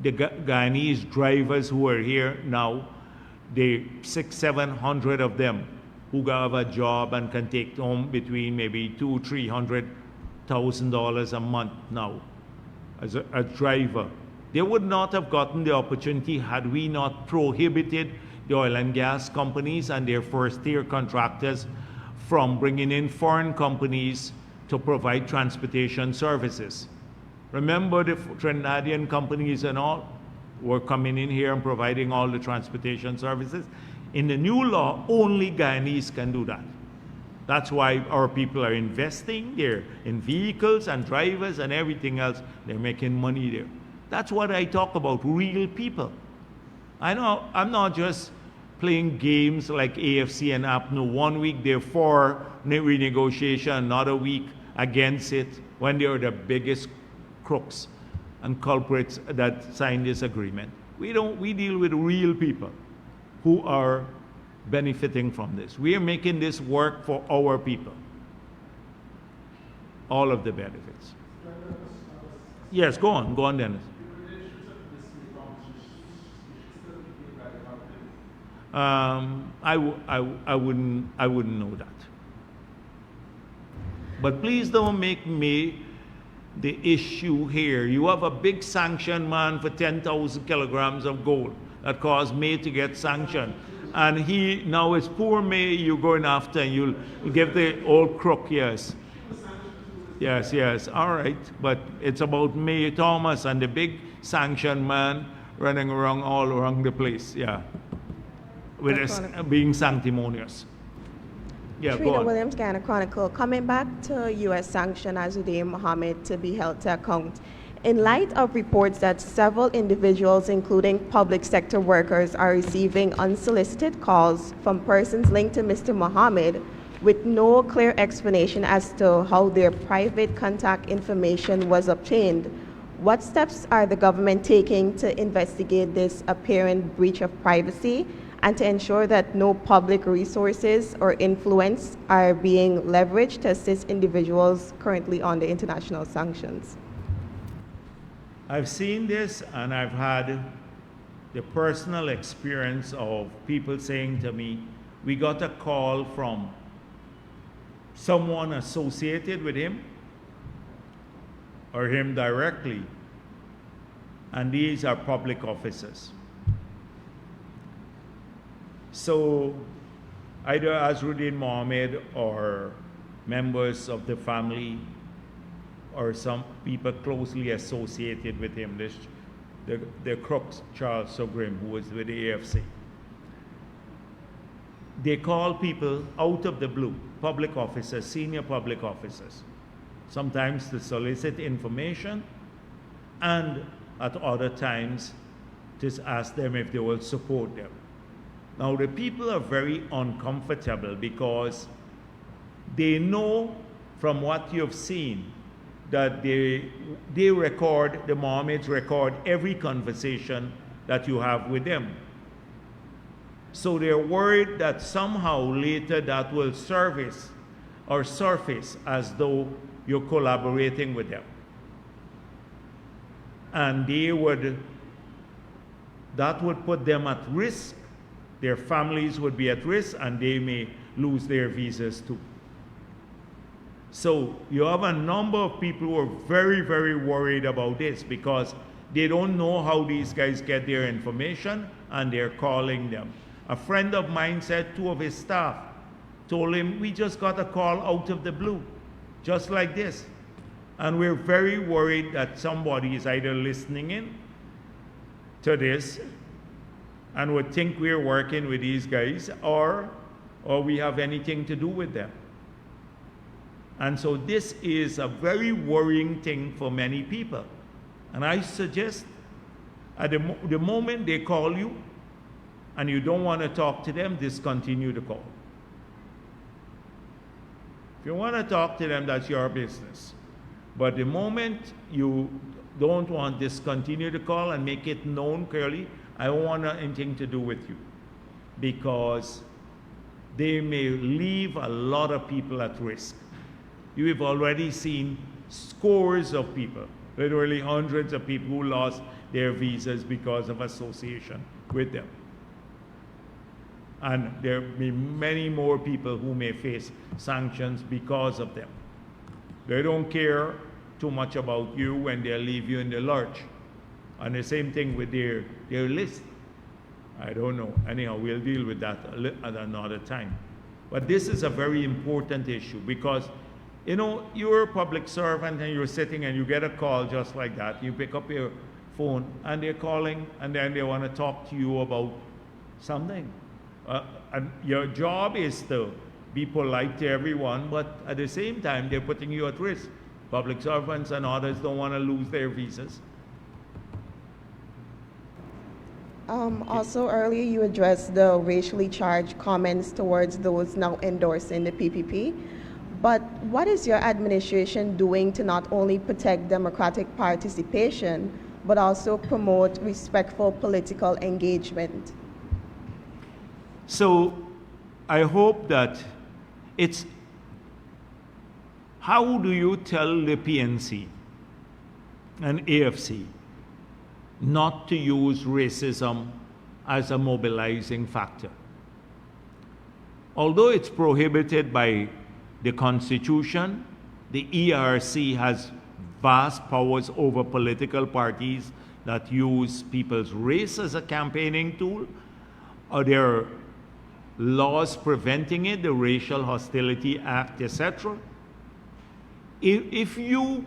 Guyanese drivers who are here now, the 600-700 of them who have a job and can take home between maybe $200,000-300,000 a month now as a driver. They would not have gotten the opportunity had we not prohibited the oil and gas companies and their first-tier contractors from bringing in foreign companies to provide transportation services. Remember the Trinidadian companies and all were coming in here and providing all the transportation services? In the new law, only Guyanese can do that. That's why our people are investing there in vehicles and drivers and everything else. They're making money there. That's what I talk about, real people. I know I'm not just playing games like AFC and APNU. 1 week they're for renegotiation, another week against it, when they are the biggest crooks and culprits that signed this agreement. We deal with real people who are benefiting from this. We are making this work for our people. All of the benefits. Yes, go on, Dennis. I wouldn't know that. But please don't make me the issue here. You have a big sanction man for 10,000 kilograms of gold that caused May to get sanctioned. And he, now it's poor May you're going after, and you'll give the old crook, yes. Yes, all right. But it's about May Thomas and the big sanction man running around all around the place, yeah. With us being sanctimonious. Yeah, go Trina on. Williams, Ghana Chronicle. Coming back to U.S. sanction Azuddin Mohammed to be held to account. In light of reports that several individuals, including public sector workers, are receiving unsolicited calls from persons linked to Mr. Mohammed with no clear explanation as to how their private contact information was obtained, what steps are the government taking to investigate this apparent breach of privacy and to ensure that no public resources or influence are being leveraged to assist individuals currently under international sanctions? I've seen this, and I've had the personal experience of people saying to me, we got a call from someone associated with him or him directly, and these are public officers. So either Azruddin Mohammed or members of the family or some people closely associated with him, the crooks, Charles Sogrim, who was with the AFC. They call people out of the blue, public officers, senior public officers, sometimes to solicit information, and at other times to ask them if they will support them. Now, the people are very uncomfortable because they know from what you've seen that they record, the Mohammeds record every conversation that you have with them. So they're worried that somehow later that will surface as though you're collaborating with them. And that would put them at risk. Their families would be at risk, and they may lose their visas too. So you have a number of people who are very, very worried about this because they don't know how these guys get their information, and they're calling them. A friend of mine said two of his staff told him, we just got a call out of the blue, just like this. And we're very worried that somebody is either listening in to this and would think we're working with these guys, or we have anything to do with them. And so this is a very worrying thing for many people. And I suggest at the moment they call you and you don't want to talk to them, discontinue the call. If you want to talk to them, that's your business. But the moment you don't want to discontinue the call and make it known clearly, I don't want anything to do with you, because they may leave a lot of people at risk. You have already seen scores of people, literally hundreds of people who lost their visas because of association with them. And there will be many more people who may face sanctions because of them. They don't care too much about you when they leave you in the lurch. And the same thing with their list. I don't know. Anyhow, we'll deal with that at another time. But this is a very important issue because, you know, you're a public servant and you're sitting and you get a call just like that. You pick up your phone and they're calling and then they want to talk to you about something. And your job is to be polite to everyone, but at the same time, they're putting you at risk. Public servants and others don't want to lose their visas. Also, earlier you addressed the racially charged comments towards those now endorsing the PPP. But what is your administration doing to not only protect democratic participation, but also promote respectful political engagement? So I hope that it's, how do you tell the PNC and AFC not to use racism as a mobilizing factor? Although it's prohibited by the Constitution, the ERC has vast powers over political parties that use people's race as a campaigning tool, or there are laws preventing it, the Racial Hostility Act, etc. If you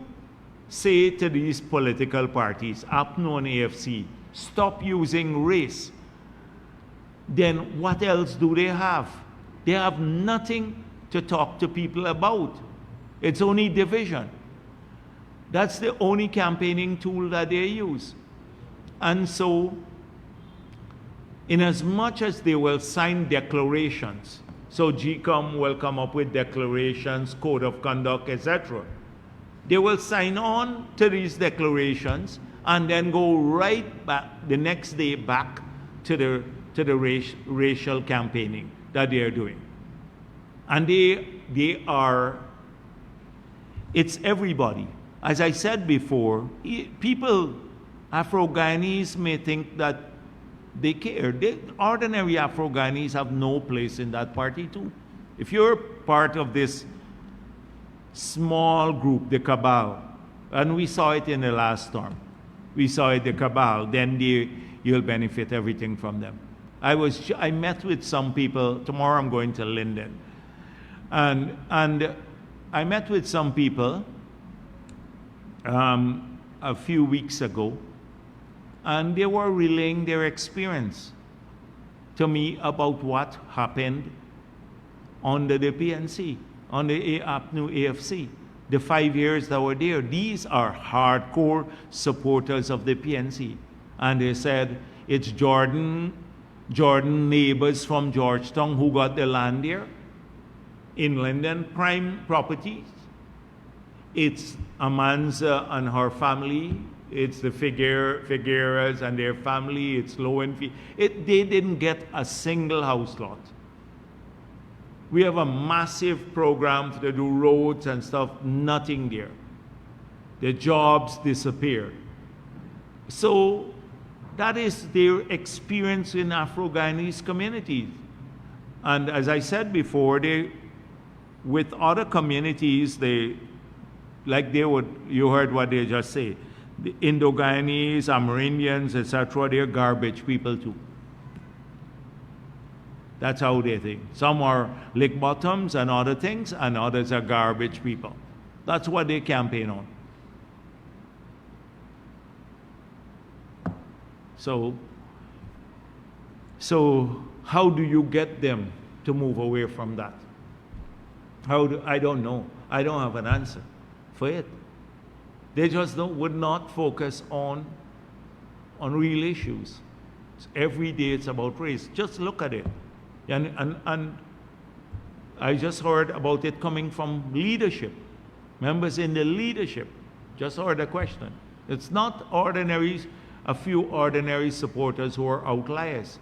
say to these political parties, APNO and AFC, stop using race, then what else do they have? They have nothing to talk to people about. It's only division. That's the only campaigning tool that they use. And so, in as much as they will sign declarations, so GCOM will come up with declarations, code of conduct, etc. They will sign on to these declarations and then go right back the next day back to the racial campaigning that they are doing. And they are, it's everybody. As I said before, people, Afro-Guyanese may think that they care. Ordinary Afro-Guyanese have no place in that party too. If you're part of this small group, the cabal, and we saw it in the last storm, we saw it, the cabal, then you'll benefit everything from them. I met with some people, tomorrow I'm going to Linden, and I met with some people a few weeks ago, and they were relaying their experience to me about what happened under the PNC, on the APNU AFC, the 5 years that were there. These are hardcore supporters of the PNC. And they said, it's Jordan neighbors from Georgetown who got the land there in Linden, prime properties. It's Amanza and her family. It's the Figueras and their family. It's Lowenfi. They didn't get a single house lot. We have a massive program to do roads and stuff, nothing there. The jobs disappeared. So that is their experience in Afro-Guyanese communities. And as I said before, with other communities, you heard what they just say. The Indo-Guyanese, Amerindians, etc., they're garbage people too. That's how they think. Some are lick bottoms and other things, and others are garbage people. That's what they campaign on. So how do you get them to move away from that? I don't know. I don't have an answer for it. They just would not focus on real issues. Every day it's about race. Just look at it. And I just heard about it coming from leadership. Members in the leadership just heard a question. It's not a few ordinary supporters who are outliers.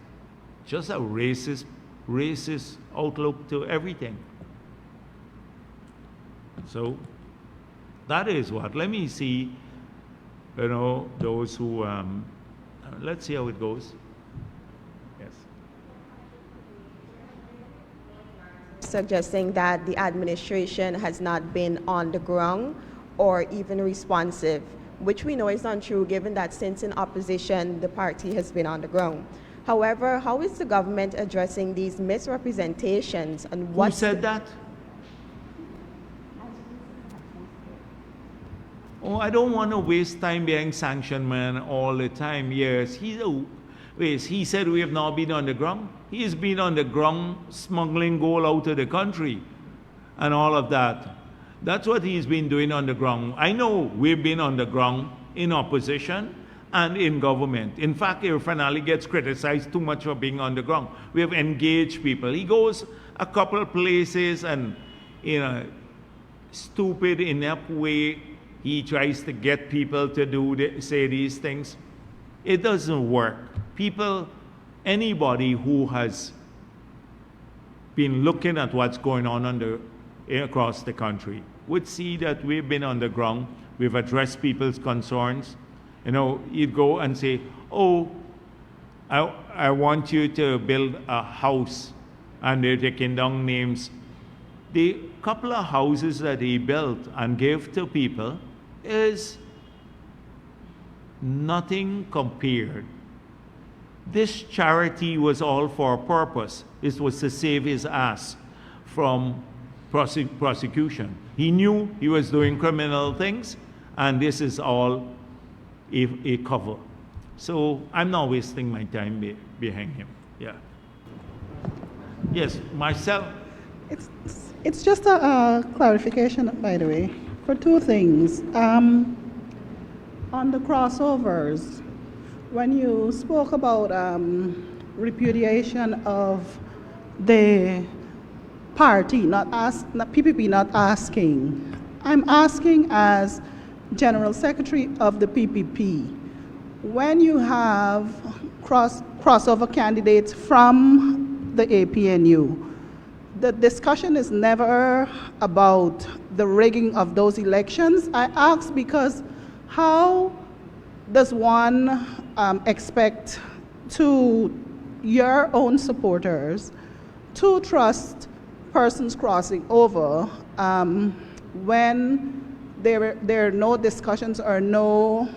Just a racist outlook to everything. So that is what. Let me see, those who, let's see how it goes. Yes. Suggesting that the administration has not been on the ground or even responsive, which we know is not true given that since in opposition, the party has been on the ground. However, how is the government addressing these misrepresentations and what— Who said that? Oh, I don't want to waste time being sanctioned man all the time. Yes, he said we have not been on the ground. He has been on the ground smuggling gold out of the country and all of that. That's what he's been doing on the ground. I know we've been on the ground in opposition and in government. In fact, Irfan Ali gets criticized too much for being on the ground. We have engaged people. He goes a couple places and in a stupid, inept way, he tries to get people to say these things. It doesn't work. Anybody who has been looking at what's going on across the country would see that we've been on the ground, we've addressed people's concerns. You know, you'd go and say, oh, I want you to build a house, and they're taking down names. The couple of houses that he built and gave to people is nothing compared. This charity was all for a purpose. This was to save his ass from prosecution. He knew he was doing criminal things, and this is all a cover. So I'm not wasting my time behind him. Yeah. Yes, Marcel. It's just a clarification, by the way, for two things. On the crossovers, when you spoke about repudiation of the party, not PPP not asking, I'm asking as General Secretary of the PPP, when you have crossover candidates from the APNU, the discussion is never about the rigging of those elections. I ask because how does one expect your own supporters to trust persons crossing over when there are no discussions or no,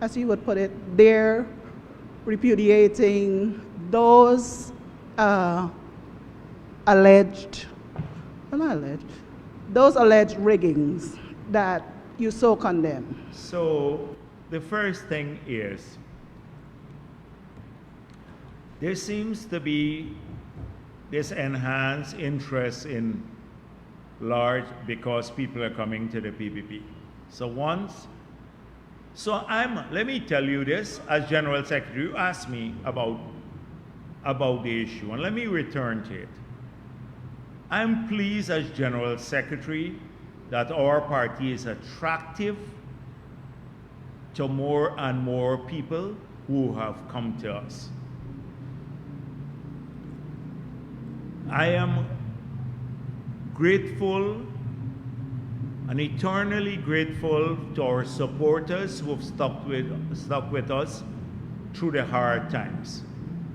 as you would put it, they're repudiating those alleged riggings that you so condemn? So the first thing is, there seems to be this enhanced interest in large because people are coming to the PPP. Let me tell you this, as General Secretary, you asked me about the issue, and let me return to it. I'm pleased as General Secretary that our party is attractive to more and more people who have come to us. I am grateful and eternally grateful to our supporters who have stuck with us through the hard times.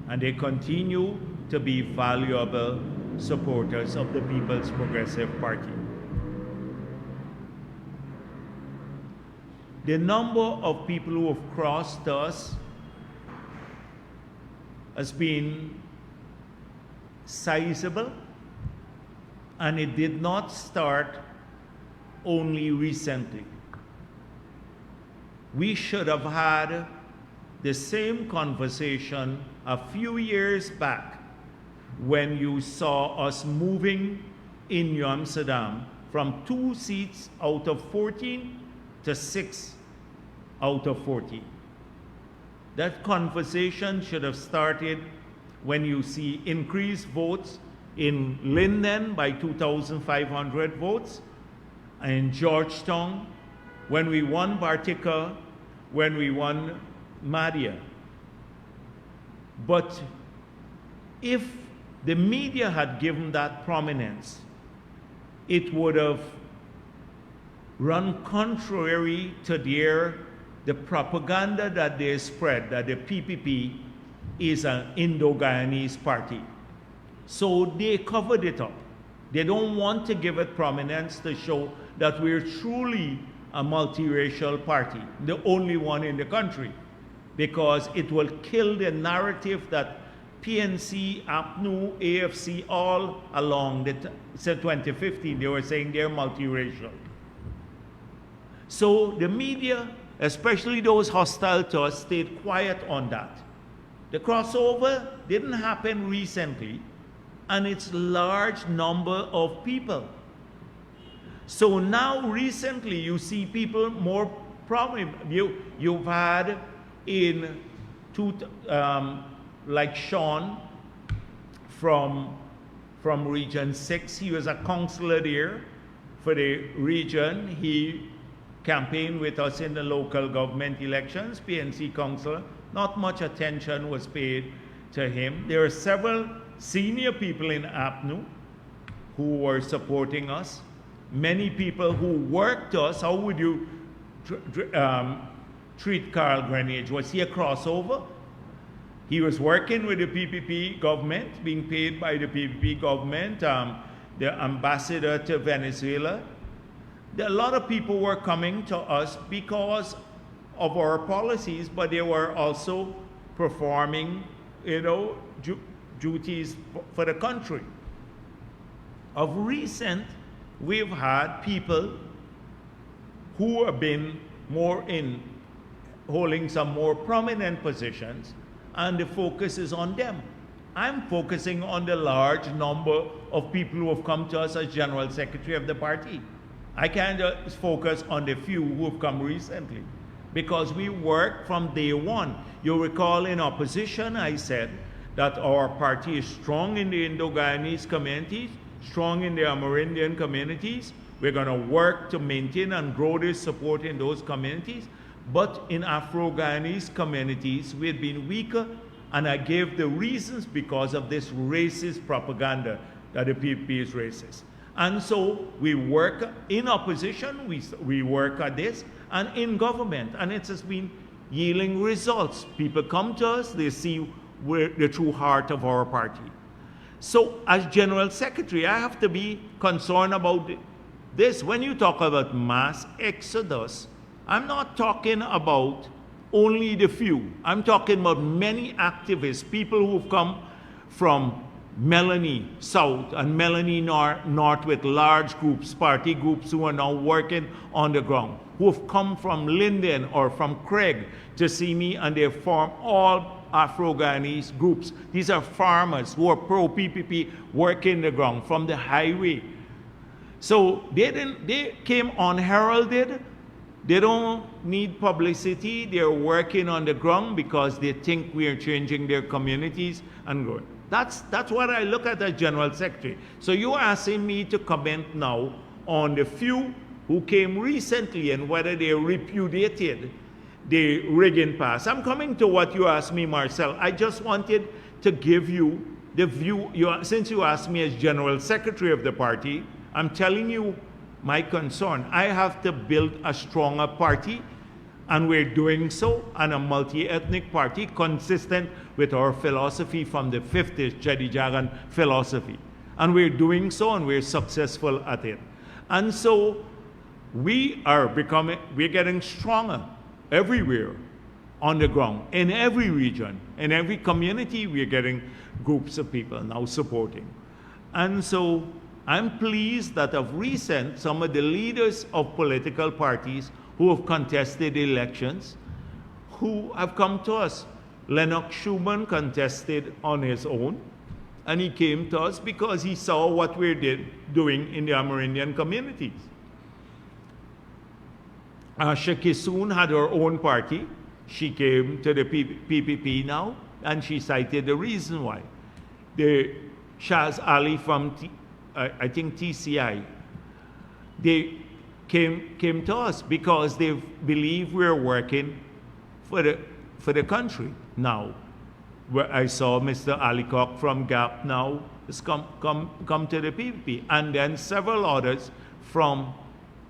And they continue to be valuable supporters of the People's Progressive Party. The number of people who have crossed us has been sizable, and it did not start only recently. We should have had the same conversation a few years back when you saw us moving in New Amsterdam from 2 seats out of 14 to 6 out of 14. That conversation should have started when you see increased votes in Linden by 2,500 votes, and in Georgetown, when we won Bartica, when we won Madia. But if the media had given that prominence, it would have run contrary to the propaganda that they spread, that the PPP is an Indo-Guyanese party. So they covered it up. They don't want to give it prominence to show that we're truly a multiracial party, the only one in the country, because it will kill the narrative that PNC, APNU, AFC, all along since 2015, they were saying they're multiracial. So the media, especially those hostile to us, stayed quiet on that. The crossover didn't happen recently, and it's a large number of people. So now recently you see people more prominent. You've had like Sean from Region 6, he was a councillor there for the region. He campaigned with us in the local government elections, PNC councillor. Not much attention was paid to him. There are several senior people in APNU who were supporting us, many people who worked us. How would you treat Carl Greenidge? Was he a crossover? He was working with the PPP government, being paid by the PPP government, the ambassador to Venezuela. A lot of people were coming to us because of our policies, but they were also performing, duties for the country. Of recent, we've had people who have been more in holding some more prominent positions, and the focus is on them. I'm focusing on the large number of people who have come to us as General Secretary of the party. I can't just focus on the few who have come recently, because we work from day one. You'll recall in opposition, I said that our party is strong in the Indo-Guyanese communities, strong in the Amerindian communities. We're going to work to maintain and grow this support in those communities. But in Afro-Guyanese communities, we had been weaker, and I gave the reasons because of this racist propaganda that the PPP is racist. And so we work in opposition, we work at this, and in government, and it has been yielding results. People come to us, they see the true heart of our party. So as General Secretary, I have to be concerned about this. When you talk about mass exodus, I'm not talking about only the few. I'm talking about many activists, people who've come from Melanie South and Melanie North with large groups, party groups who are now working on the ground, who have come from Linden or from Craig to see me, and they form all Afro-Guyanese groups. These are farmers who are pro-PPP, working the ground from the highway. So they came unheralded. They don't need publicity. They're working on the ground because they think we are changing their communities and growing. That's what I look at as General Secretary. So you're asking me to comment now on the few who came recently and whether they repudiated the rigging pass. I'm coming to what you asked me, Marcel. I just wanted to give you the view. Since you asked me as General Secretary of the party, I'm telling you my concern. I have to build a stronger party, and we're doing so, and a multi-ethnic party consistent with our philosophy from the 50s Jedijagan philosophy. And we're doing so, and we're successful at it. And so we're getting stronger everywhere on the ground, in every region, in every community. We're getting groups of people now supporting. And so I'm pleased that of recent, some of the leaders of political parties who have contested elections, who have come to us. Lennox Schumann contested on his own, and he came to us because he saw what we're doing in the Amerindian communities. Asha Kisoon had her own party. She came to the PPP now, and she cited the reason why. The Shaz Ali from I think TCI, they came to us because they believe we're working for the country now. Where I saw Mr. Alicock from GAP now has come to the PPP, and then several others from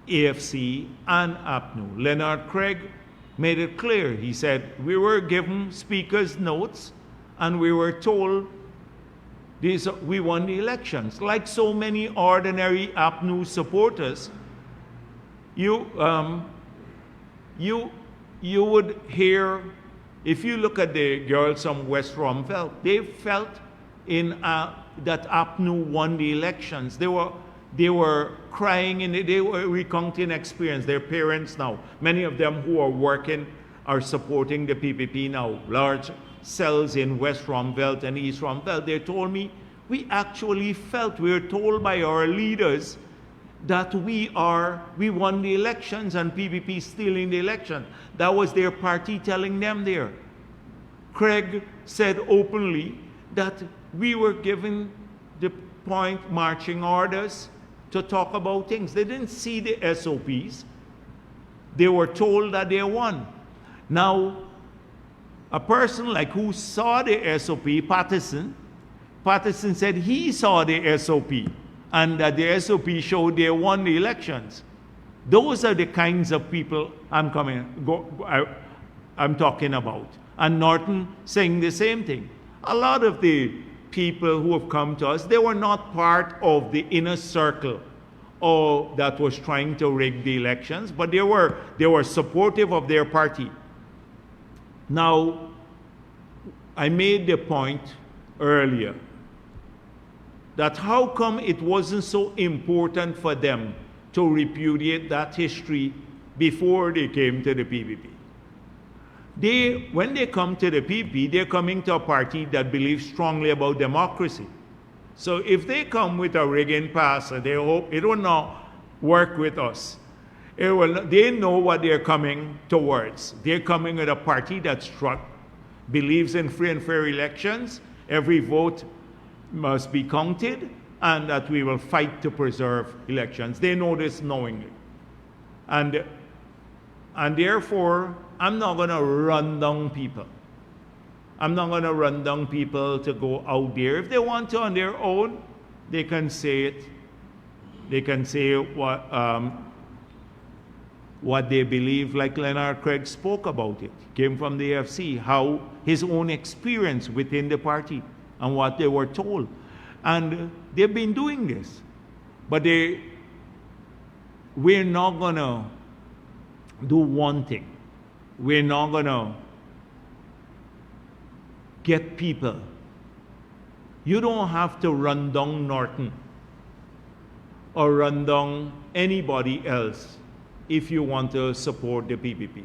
AFC and APNU. Leonard Craig made it clear. He said, we were given speaker's notes and we were told we won the elections. Like so many ordinary APNU supporters, you would hear, if you look at the girls from West Rumfeld, they felt that APNU won the elections. They were crying, and they were recounting experience. Their parents now, many of them who are working, are supporting the PPP now. Large cells in West Rumfeld and East Rumfeld. They told me, we actually felt, we were told by our leaders that we won the elections and PPP stealing the election. That was their party telling them there. Craig said openly that we were given the point marching orders to talk about things. They didn't see the SOPs. They were told that they won. Now, a person like who saw the SOP, Patterson, Patterson said he saw the SOP and that the SOP showed they won the elections. Those are the kinds of people I'm talking about. And Norton saying the same thing. A lot of the people who have come to us, they were not part of the inner circle or that was trying to rig the elections, but they were supportive of their party. Now, I made the point earlier that how come it wasn't so important for them to repudiate that history before they came to the PPP? When they come to the PPP, they're coming to a party that believes strongly about democracy. So if they come with a rigging pass and they hope it will not work with us, they know what they're coming towards. They're coming with a party that believes in free and fair elections, every vote must be counted, and that we will fight to preserve elections. They know this knowingly. And therefore, I'm not going to run down people. I'm not going to run down people to go out there. If they want to on their own, they can say it. They can say what they believe, like Leonard Craig spoke about it. Came from the AFC, how his own experience within the party and what they were told. And they've been doing this. But we're not going to do one thing. We're not going to get people. You don't have to run down Norton or run down anybody else if you want to support the PPP.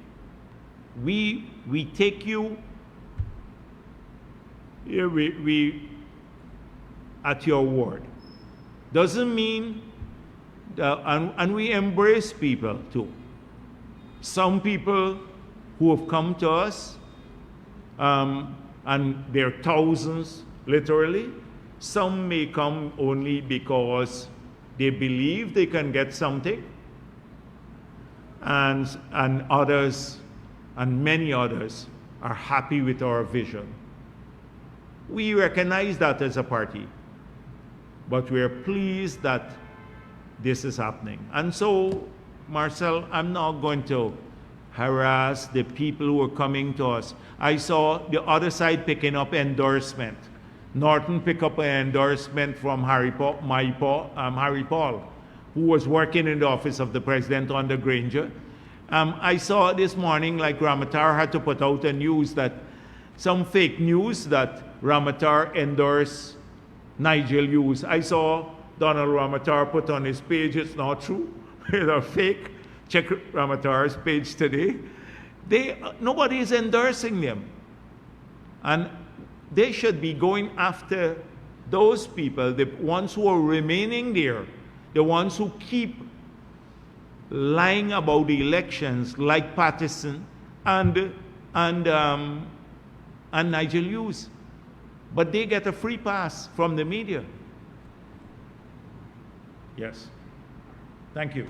We take you we at your word. Doesn't mean that, and we embrace people too. Some people who have come to us, and there are thousands, literally. Some may come only because they believe they can get something, and others, and many others, are happy with our vision. We recognize that as a party, but we are pleased that this is happening. And so, Marcel, I'm not going to harass the people who are coming to us. I saw the other side picking up endorsement. Norton picked up an endorsement from Harry Paul, who was working in the office of the president under Granger. I saw this morning, like Ramatar had to put out a news that some fake news that Ramatar endorsed Nigel Hughes. I saw Donald Ramatar put on his page, it's not true, it's a fake. Check Ramatar's page today. Nobody is endorsing them. And they should be going after those people, the ones who are remaining there, the ones who keep lying about the elections, like Patterson and Nigel Hughes. But they get a free pass from the media. Yes. Thank you.